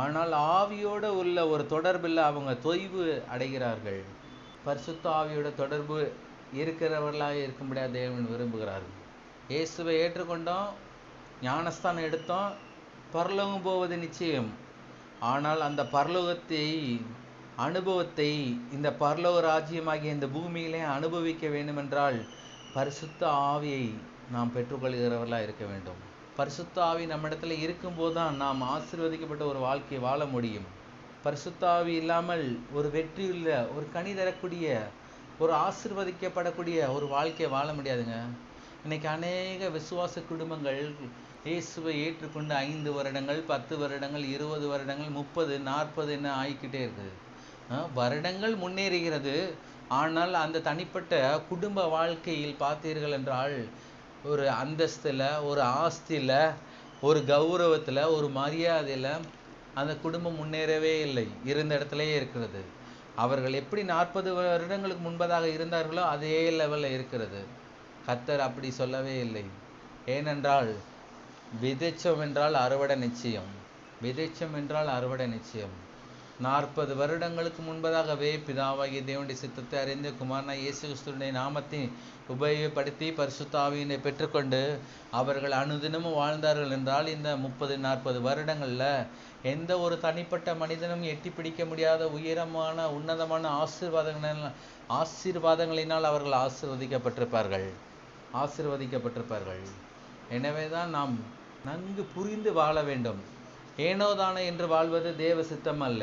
A: ஆனால் ஆவியோட உள்ள ஒரு தொடர்பில் அவங்க தொய்வு அடைகிறார்கள். பரிசுத்த ஆவியோட தொடர்பு இருக்கிறவர்களாக இருக்கும்படியாக தேவன் விரும்புகிறார்கள். இயேசுவை ஏற்றுக்கொண்டோம், ஞானஸ்தானம் எடுத்தோம், பரலோகம் போவது நிச்சயம். ஆனால் அந்த அனுபவத்தை இந்த பரலோக ராஜ்யமாகிய இந்த பூமியிலே அனுபவிக்க வேண்டுமென்றால் பரிசுத்த ஆவியை நாம் பெற்றுக்கொள்கிறவர்களாக இருக்க வேண்டும். பரிசுத்த ஆவி நம்மிடத்துல இருக்கும்போது தான் நாம் ஆசீர்வதிக்கப்பட்ட ஒரு வாழ்க்கையை வாழ முடியும். பரிசுத்த ஆவி இல்லாமல் ஒரு வெற்றியுள்ள, ஒரு கனி தரக்கூடிய, ஒரு ஆசீர்வதிக்கப்படக்கூடிய ஒரு வாழ்க்கையை வாழ முடியாதுங்க. இன்னைக்கு அநேக விசுவாச குடும்பங்கள் இயேசுவை ஏற்றுக்கொண்டு 5 வருடங்கள், 10 வருடங்கள், 20 வருடங்கள், 30, 40 என்ன ஆகிக்கிட்டே இருக்குது. வருடங்கள் முன்னேறுகிறது. ஆனால் அந்த தனிப்பட்ட குடும்ப வாழ்க்கையில் பார்த்தீர்கள் என்றால் ஒரு அந்தஸ்தில், ஒரு ஆஸ்தியில், ஒரு கௌரவத்தில், ஒரு மரியாதையில் அந்த குடும்பம் முன்னேறவே இல்லை, இருந்த இடத்துலையே இருக்கிறது. அவர்கள் எப்படி 40 வருடங்களுக்கு முன்பதாக இருந்தார்களோ அதே லெவலில் இருக்கிறது. கர்த்தர் அப்படி சொல்லவே இல்லை. ஏனென்றால் விதைச்சம் என்றால் அறுவடை நிச்சயம். விதைச்சம் என்றால் அறுவடை நிச்சயம். 40 வருடங்களுக்கு முன்பதாகவே பிதாவாகிய தேவனுடைய சித்தத்தை அறிந்து குமாரனாகிய இயேசு கிறிஸ்துவினுடைய நாமத்தை உபயோகப்படுத்தி பரிசுத்த ஆவியினை பெற்றுக்கொண்டு அவர்கள் அனுதினமும் வாழ்ந்தார்கள் என்றால் இந்த 30-40 வருடங்களில் எந்த ஒரு தனிப்பட்ட மனிதனும் எட்டி பிடிக்க முடியாத உயரமான உன்னதமான ஆசீர்வாதங்களினால் அவர்கள் ஆசீர்வதிக்கப்பட்டிருப்பார்கள். எனவே தான் நாம் நன்கு புரிந்து வாழ வேண்டும். ஏனோதானோ என்று வாழ்வது தேவ சித்தம் அல்ல.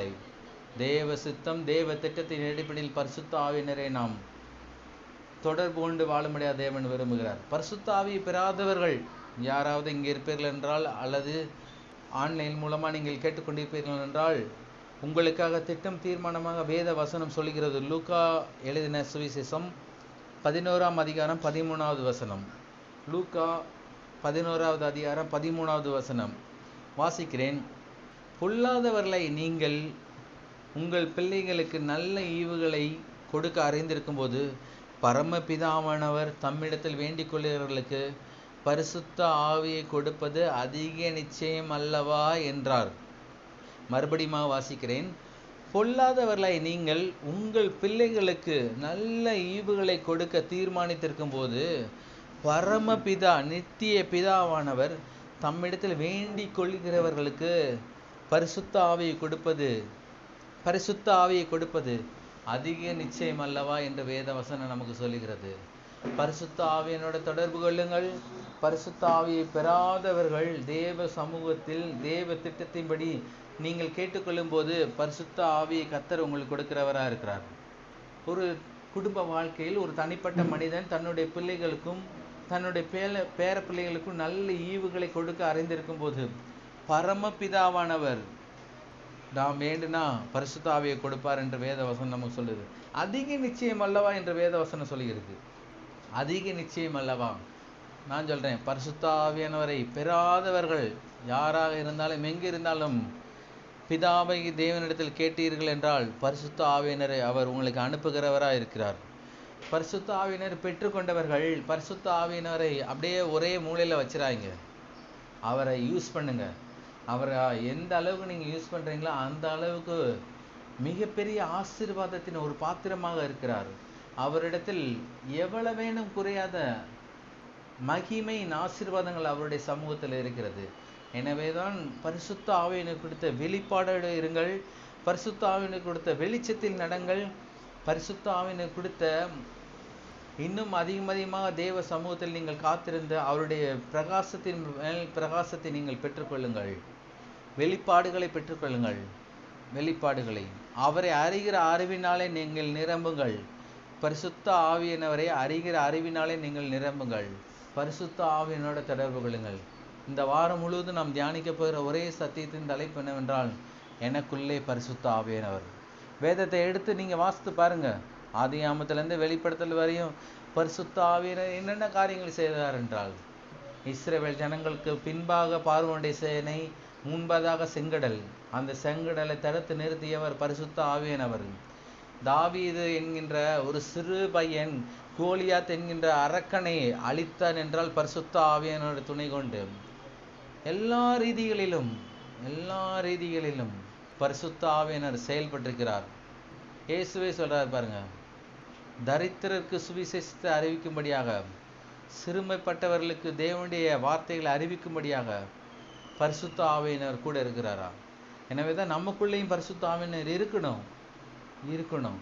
A: தேவ சித்தம், தேவ திட்டத்தின் அடிப்படையில் பரிசுத்த ஆவியினரை நாம் தொடர்பு கொண்டு வாழ முடியாத தேவன் விரும்புகிறார். பரிசுத்த ஆவியை பெறாதவர்கள் யாராவது இங்கே இருப்பீர்கள் என்றால், அல்லது ஆன்லைன் மூலமாக நீங்கள் கேட்டுக்கொண்டிருப்பீர்கள் என்றால், உங்களுக்காக திட்டம் தீர்மானமாக வேத வசனம் சொல்கிறது. லூக்கா எழுதின சுவிசேஷம் 11ஆம் அதிகாரம் 13வது வசனம். லூக்கா 11வது அதிகாரம் 13வது வசனம் வாசிக்கிறேன். பொல்லாதவர்களை நீங்கள் உங்கள் பிள்ளைகளுக்கு நல்ல ஈவுகளை கொடுக்க அறிந்திருக்கும் போது பரமபிதாவானவர் தம்மிடத்தில் வேண்டிக் கொள்கிறவர்களுக்கு பரிசுத்த ஆவியை கொடுப்பது அதிக நிச்சயம் அல்லவா என்றார். மறுபடியும் வாசிக்கிறேன். பொல்லாதவர்களை நீங்கள் உங்கள் பிள்ளைகளுக்கு நல்ல ஈவுகளை கொடுக்க தீர்மானித்திருக்கும் போது பரமபிதா, நித்திய பிதாவானவர் தம்மிடத்தில் வேண்டிக் கொள்கிறவர்களுக்கு பரிசுத்த ஆவியை கொடுப்பது அதிக நிச்சயம் அல்லவா என்று வேத வசனம் நமக்கு சொல்லுகிறது. பரிசுத்த ஆவியனோட தொடர்பு கொள்ளுங்கள். பரிசுத்த ஆவியை பெறாதவர்கள் தேவ சமூகத்தில் தேவ திட்டத்தின்படி நீங்கள் கேட்டுக்கொள்ளும் போது பரிசுத்த ஆவியை கர்த்தர் உங்களுக்கு கொடுக்கிறவராக இருக்கிறார். ஒரு குடும்ப வாழ்க்கையில் ஒரு தனிப்பட்ட மனிதன் தன்னுடைய பிள்ளைகளுக்கும் தன்னுடைய பேர பிள்ளைகளுக்கும் நல்ல ஈவுகளை கொடுக்க அறிந்திருக்கும் போது பரமபிதாவானவர் நாம் வேண்டுனா பரிசுத்த ஆவியை கொடுப்பார் என்று வேத வசனம் நமக்கு சொல்லுது. அதிக நிச்சயம் அல்லவா என்று வேத வசனம் சொல்லுகிறது. அதிக நிச்சயம் அல்லவா? நான் சொல்றேன், பரிசுத்த ஆவியானவரை பெறாதவர்கள் யாராக இருந்தாலும் எங்கு இருந்தாலும் பிதாவை தேவனிடத்தில் கேட்டீர்கள் என்றால் பரிசுத்த ஆவியினரை அவர் உங்களுக்கு அனுப்புகிறவராக இருக்கிறார். பரிசுத்த ஆவியினர் பெற்றுக்கொண்டவர்கள் பரிசுத்த ஆவியினரை அப்படியே ஒரே மூலையில் வச்சிராங்க. அவரை யூஸ் பண்ணுங்க. அவரை எந்த அளவுக்கு நீங்கள் யூஸ் பண்ணுறீங்களோ அந்த அளவுக்கு மிகப்பெரிய ஆசீர்வாதத்தின் ஒரு பாத்திரமாக இருக்கிறார். அவரிடத்தில் எவ்வளவேனும் குறையாத மகிமையின் ஆசீர்வாதங்கள் அவருடைய சமூகத்தில் இருக்கிறது. எனவேதான் பரிசுத்த ஆவியினர் கொடுத்த வெளிப்பாடோடு இருங்கள். பரிசுத்த ஆவியினர் கொடுத்த வெளிச்சத்தில் நடங்கள். பரிசுத்த ஆவியினர் கொடுத்த இன்னும் அதிகமாக தேவ சமூகத்தில் நீங்கள் காத்திருந்த அவருடைய பிரகாசத்தின் மேல் பிரகாசத்தை நீங்கள் பெற்றுக்கொள்ளுங்கள். வெளிப்பாடுகளை பெற்றுக்கொள்ளுங்கள். வெளிப்பாடுகளை அவரை அறிகிற அறிவினாலே நீங்கள் நிரம்புங்கள். பரிசுத்த ஆவியினவரை அறிகிற அறிவினாலே நீங்கள் நிரம்புங்கள். பரிசுத்த ஆவியினோட தொடர்பு கொள்ளுங்கள். இந்த வாரம் முழுவதும் நாம் தியானிக்க போகிற ஒரே சத்தியத்தின் தலைப்பு என்னவென்றால், எனக்குள்ளே பரிசுத்த ஆவியானவர். வேதத்தை எடுத்து நீங்கள் வாசித்து பாருங்க. ஆதியாமத்திலிருந்து வெளிப்படுத்தல் வரையும் பரிசுத்த ஆவியானவர் என்னென்ன காரியங்கள் செய்தார் என்றால், இஸ்ரவேல் ஜனங்களுக்கு பின்பாக பார்வோனுடைய சேனை, முன்பதாக செங்கடல், அந்த செங்கடலை தடுத்து நிறுத்தியவர் பரிசுத்த ஆவியானவர். தாவீது என்கின்ற ஒரு சிறு பையன் கோலியாத் என்கின்ற அரக்கனை அழித்தான் என்றால் பரிசுத்த ஆவியானவர் துணை கொண்டு. எல்லா ரீதிகளிலும் பரிசுத்த ஆவியானவர் செயல்பட்டிருக்கிறார். இயேசுவே சொல்றார் பாருங்க, தரித்திரருக்கு சுவிசேஷத்தை அறிவிக்கும்படியாக, சிறுமைப்பட்டவர்களுக்கு தேவனுடைய வார்த்தைகளை அறிவிக்கும்படியாக பரிசுத்த ஆவியானவர் கூட இருக்கிறாரா. எனவே தான் நமக்குள்ளேயும் பரிசுத்த ஆவியானவர் இருக்கணும்.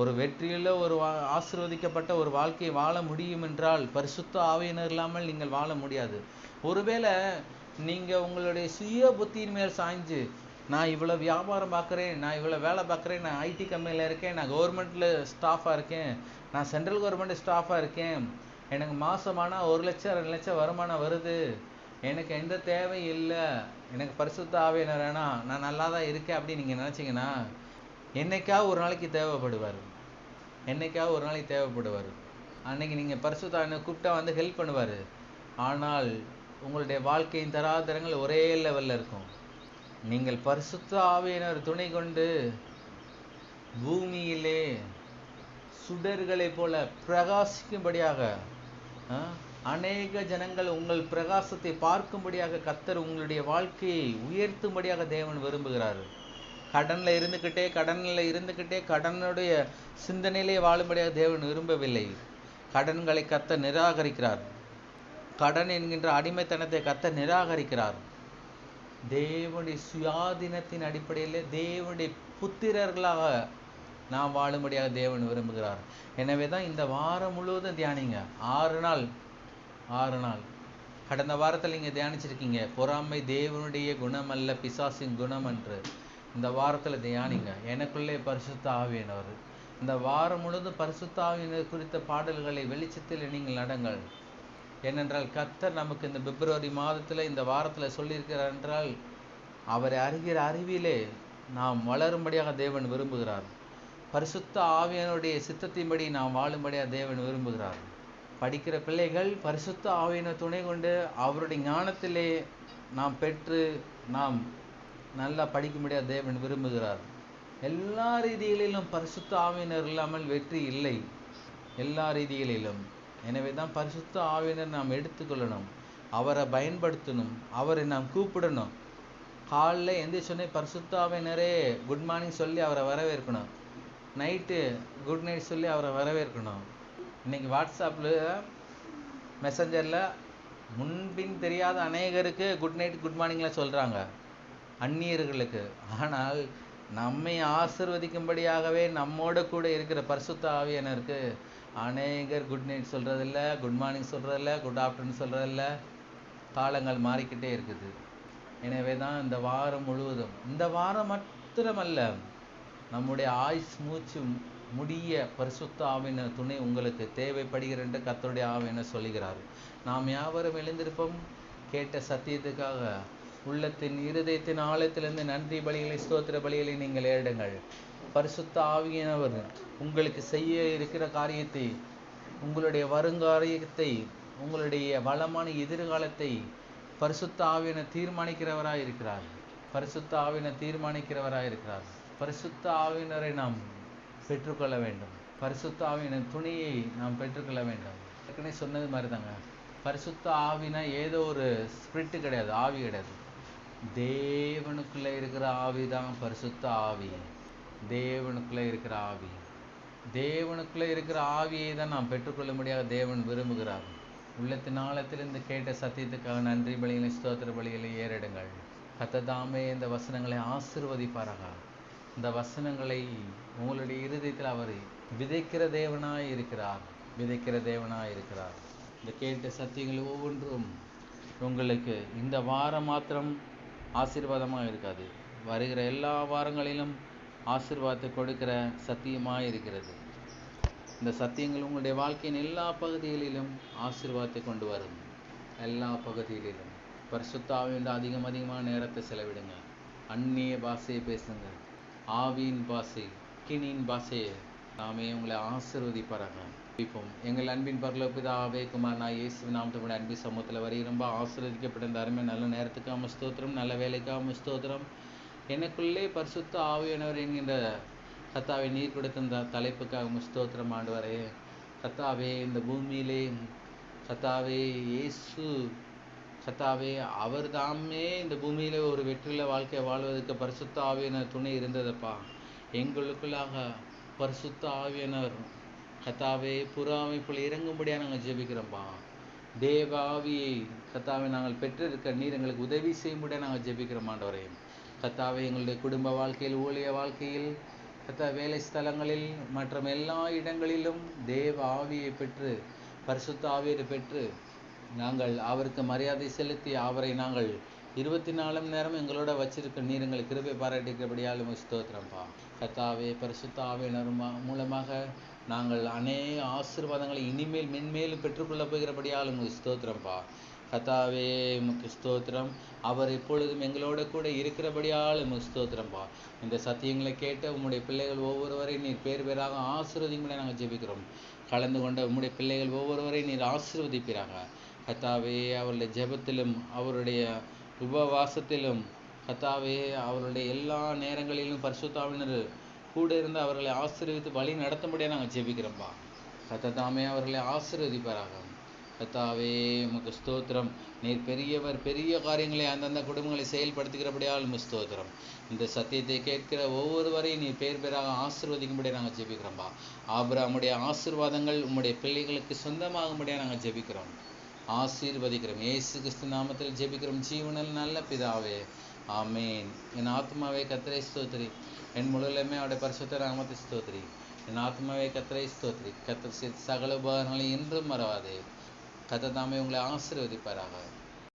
A: ஒரு வெற்றியுள்ள ஒரு ஆசீர்வதிக்கப்பட்ட ஒரு வாழ்க்கையை வாழ முடியும் என்றால் பரிசுத்த ஆவியானவர் இல்லாமல் நீங்கள் வாழ முடியாது. ஒருவேளை நீங்க உங்களுடைய சுய புத்தியின் மேல் சாய்ஞ்சு, நான் இவ்வளோ வியாபாரம் பார்க்குறேன், நான் இவ்வளோ வேலை பார்க்குறேன், நான் ஐடி கம்பெனியில் இருக்கேன், நான் கவர்மெண்ட்டில் ஸ்டாஃபாக இருக்கேன், நான் சென்ட்ரல் கவர்மெண்ட் ஸ்டாஃபாக இருக்கேன், எனக்கு மாதமானால் 1 லட்சம் 2 லட்சம் வருமானம் வருது, எனக்கு எந்த தேவை இல்லை, எனக்கு பரிசுத்த ஆவியானவர் வேணாம், நான் நல்லா தான் இருக்கேன் அப்படின்னு நீங்கள் நினச்சிங்கன்னா என்னைக்காவது ஒரு நாளைக்கு தேவைப்படுவார். அன்னைக்கு நீங்கள் பரிசுத்த ஆவியானவர் கூப்பிட்டா வந்து ஹெல்ப் பண்ணுவார். ஆனால் உங்களுடைய வாழ்க்கையின் தராதரங்கள் ஒரே லெவலில் இருக்கும். நீங்கள் பரிசுத்த ஆவியானவர் துணை கொண்டு பூமியிலே சுடர்களைப் போல பிரகாசிக்கும்படியாக, அநேக ஜனங்கள் உங்கள் பிரகாசத்தை பார்க்கும்படியாக கர்த்தர் உங்களுடைய வாழ்க்கையை உயர்த்தும்படியாக தேவன் விரும்புகிறார். கடனில் இருந்துக்கிட்டே கடனுடைய சிந்தனையிலே வாழும்படியாக தேவன் விரும்பவில்லை. கடன்களை கர்த்தர் நிராகரிக்கிறார். கடன் என்கின்ற அடிமைத்தனத்தை கர்த்தர் நிராகரிக்கிறார். தேவனுடைய சுயாதீனத்தின் அடிப்படையில் தேவனுடைய புத்திரர்களாக நாம் வாழும்படியாக தேவன் விரும்புகிறார். எனவே தான் இந்த வாரம் முழுவதும் தியானிங்க. 6 நாள் கடந்த வாரத்தில் நீங்கள் தியானிச்சிருக்கீங்க, பொறாமை தேவனுடைய குணம் அல்ல பிசாசின் குணம் என்று. இந்த வாரத்தில் தியானிங்க, எனக்குள்ளே பரிசுத்த ஆவியானவர். இந்த வாரம் முழுவதும் பரிசுத்த ஆவியானவர் குறித்த பாடல்களை வெளிச்சத்தில் நீங்கள் நடங்கள். ஏனென்றால் கர்த்தர் நமக்கு இந்த பிப்ரவரி மாதத்தில் இந்த வாரத்தில் சொல்லியிருக்கிறார் என்றால், அவரை அறிகிற அறிவிலே நாம் வளரும்படியாக தேவன் விரும்புகிறார். பரிசுத்த ஆவியானுடைய சித்தத்தின்படி நாம் வாழும்படியாக தேவன் விரும்புகிறார். படிக்கிற பிள்ளைகள் பரிசுத்த ஆவியானவர் துணை கொண்டு அவருடைய ஞானத்திலே நாம் பெற்று நாம் நல்லா படிக்கும்படியாக தேவன் விரும்புகிறார். எல்லா ரீதிகளிலும் பரிசுத்த ஆவியானவர் இல்லாமல் வெற்றி இல்லை, எல்லா ரீதிகளிலும். எனவே தான் பரிசுத்த ஆவியானவர் நாம் எடுத்துக்கொள்ளணும், அவரை பயன்படுத்தணும், அவரை நாம் கூப்பிடணும். காலைல எந்திரிச்சோடனே பரிசுத்த ஆவியானவரே குட் மார்னிங் சொல்லி அவரை வரவேற்கணும், நைட்டு குட் நைட் சொல்லி அவரை வரவேற்கணும். இன்றைக்கி வாட்ஸ்அப்பில் மெசஞ்சரில் முன்பின் தெரியாத அநேகருக்கு குட் நைட் குட் மார்னிங்லாம் சொல்கிறாங்க, அந்நியர்களுக்கு. ஆனால் நம்மை ஆசீர்வதிக்கும்படியாகவே நம்மோட கூட இருக்கிற பரிசுத்த ஆவியானவருக்கு அநேகர் குட் நைட் சொல்கிறதில்ல, குட் மார்னிங் சொல்கிறதில்ல, குட் ஆஃப்டர்நூன் சொல்கிறதில்ல. காலங்கள் மாறிக்கிட்டே இருக்குது. எனவே தான் இந்த வாரம் முழுவதும், இந்த வாரம் மாத்திரமல்ல, நம்முடைய ஆயுஸ் மூச்சு முடிய பரிசுத்த ஆவியானவர் துணை உங்களுக்கு தேவைப்படுகிற என்று கர்த்தருடைய ஆவியானவர் சொல்லுகிறார். நாம் யாவரும் எழுந்திருப்போம். கேட்ட சத்தியத்துக்காக உள்ளத்தின் இருதயத்தின் ஆழத்திலிருந்து நன்றி பலிகளை ஸ்தோத்திர பலிகளை நீங்கள் ஏறிடுங்கள். பரிசுத்த ஆவியானவர் உங்களுக்கு செய்ய இருக்கிற காரியத்தை, உங்களுடைய வருங்காரியத்தை, உங்களுடைய வளமான எதிர்காலத்தை பரிசுத்த ஆவியானவர் தீர்மானிக்கிறவராக இருக்கிறார். பரிசுத்த ஆவியானவர் தீர்மானிக்கிறவராக இருக்கிறார். பரிசுத்த ஆவியானவரை நாம் பெற்றுக்கொள்ள வேண்டும். பரிசுத்த ஆவியானவர் துணையை நாம் பெற்றுக்கொள்ள வேண்டும். ஏற்கனவே சொன்னது மாதிரி தாங்க, பரிசுத்த ஆவினா ஏதோ ஒரு ஸ்பிரிட்டு கிடையாது, ஆவி கிடையாது. தேவனுக்குள்ளே இருக்கிற ஆவி தான் பரிசுத்த ஆவி. தேவனுக்குள்ளே இருக்கிற ஆவி, தேவனுக்குள்ளே இருக்கிற ஆவியை தான் நாம் பெற்றுக்கொள்ள முடியாத தேவன் விரும்புகிறார். உள்ளத்தின் ஆழத்திலிருந்து கேட்ட சத்தியத்துக்காக நன்றி பலிகளை ஸ்தோத்திர பலிகளை ஏறிடுங்கள். கர்த்தர் இந்த வசனங்களை ஆசீர்வதிப்பாராக. இந்த வசனங்களை உங்களுடைய இருதயத்தில் அவர் விதைக்கிற தேவனாய் இருக்கிறார். இந்த கேட்ட சத்தியங்கள் ஒவ்வொன்றும் உங்களுக்கு இந்த வாரம் மாத்திரம் ஆசீர்வாதமாக இருக்காது, வருகிற எல்லா வாரங்களிலும் ஆசீர்வாதத்தை கொடுக்கிற சத்தியமாக இருக்கிறது. இந்த சத்தியங்கள் உங்களுடைய வாழ்க்கையின் எல்லா பகுதிகளிலும் ஆசீர்வாதத்தை கொண்டு வரும். எல்லா பகுதிகளிலும் பரிசுத்த ஆவியோடு அதிகமான நேரத்தை செலவிடுங்க. அந்நிய பாஷையை பேசுங்க, ஆவியின் பாஷை, கினியின் பாஷையை நாமே உங்களை ஆசீர்வதிப்பாராங்க. இப்போ எங்கள் அன்பின் பரலோக பிதாவே, குமாரனாகிய இயேசுவின் நாமத்தில் அன்பு சமூகத்தில் வரை ரொம்ப ஆசீர்வதிக்கப்பட்ட இந்த அருமை நல்ல நேரத்துக்காக ஸ்தோத்திரம், நல்ல வேலைக்காக ஸ்தோத்திரம். எனக்குள்ளே பரிசுத்த ஆவியானவர் என்கின்ற கர்த்தாவே நீர் கொடுத்த இந்த தலைப்புக்காக ஸ்தோத்திரம் ஆண்டவரே. கர்த்தாவே இந்த பூமியிலே கர்த்தாவே இயேசு கர்த்தாவே அவர் தாமே இந்த பூமியில ஒரு வெற்றியுள்ள வாழ்க்கையை வாழ்வதற்கு பரிசுத்த ஆவியானவர் துணை இருந்ததப்பா. எங்களுக்குள்ளாக பரிசுத்த ஆவியானவர் கர்த்தாவே புறாமைக்குள் இறங்கும்படியாக நாங்கள் ஜெபிக்கிறோம்ப்பா. தேவ ஆவியை கர்த்தாவே நாங்கள் பெற்றிருக்க நீர் எங்களுக்கு உதவி செய்யும்படியாக நாங்கள் ஜெபிக்கிறோம் ஆண்டவரே. கர்த்தாவே எங்களுடைய குடும்ப வாழ்க்கையில், ஊழிய வாழ்க்கையில், கர்த்தாவே வேலை ஸ்தலங்களில் மற்றும் எல்லா இடங்களிலும் தேவ ஆவியை பெற்று பரிசுத்த ஆவியை பெற்று நாங்கள் அவருக்கு மரியாதை செலுத்தி அவரை நாங்கள் 24 மணி நேரம் எங்களோட வச்சிருக்க நீர் எங்களுக்கு கிருபை பாராட்டிக்கிறபடியால் ஸ்தோத்திரம்ப்பா. கர்த்தாவே பரிசுத்த ஆவியினர் மூலமாக நாங்கள் அநேக ஆசீர்வாதங்களை இனிமேல் மென்மேலும் பெற்றுக்கொள்ள போகிறபடியால் ஸ்தோத்திரம்ப்பா. கர்த்தாவே உமக்கு ஸ்தோத்திரம். அவர் எப்பொழுதும் எங்களோட கூட இருக்கிறபடியால் ஸ்தோத்திரம்ப்பா. இந்த சத்தியங்களை கேட்ட உம்முடைய பிள்ளைகள் ஒவ்வொருவரையும் நீர் பேர் பேராக ஆசீர்வதிக்கும்படி நாங்கள் ஜெபிக்கிறோம். கலந்து கொண்ட உம்முடைய பிள்ளைகள் ஒவ்வொருவரையும் நீர் ஆசீர்வதிப்பீராக. கர்த்தாவே அவருடைய ஜெபத்திலும் அவருடைய உபவாசத்திலும் கர்த்தாவே அவருடைய எல்லா நேரங்களிலும் பரிசுத்த ஆவியினர் கூட இருந்து அவர்களை ஆசீர்வதித்து வழி நடத்தும்படியாக நாங்கள் ஜெபிக்கிறோம்ப்பா. கர்த்தாவே அவர்களை ஆசீர்வதிப்பாராக. கர்த்தாவே உமக்கு ஸ்தோத்திரம். நீர் பெரியவர், பெரிய காரியங்களை அந்தந்த குடும்பங்களை செயல்படுத்துகிறபடியால் ஸ்தோத்திரம். இந்த சத்தியத்தை கேட்கிற ஒவ்வொருவரையும் நீர் பேர் பேராக ஆசீர்வதிக்கும்படியாக நாங்கள் ஜெபிக்கிறோம்ப்பா. ஆபிரகாமுடைய ஆசீர்வாதங்கள் உம்முடைய பிள்ளைகளுக்கு சொந்தமாகும்படியாக நாங்கள் ஜெபிக்கிறோம், ஆசீர்வதிக்கிறோம். இயேசு கிறிஸ்து நாமத்தில் ஜெபிக்கிறோம் ஜீவனில் நல்ல பிதாவே, ஆமேன். என் ஆத்மாவே கர்த்தரை ஸ்தோத்திரி, என் முழுவதுமே அவருடைய பரிசுத்த நாமத்தை ஸ்தோத்திரி. என் ஆத்மாவே கர்த்தரை ஸ்தோத்திரி. கர்த்தர் சகல உபகாரங்களை என்றும் மறவாதே. கர்த்தர் தாமே உங்களை ஆசீர்வதிப்பாராக.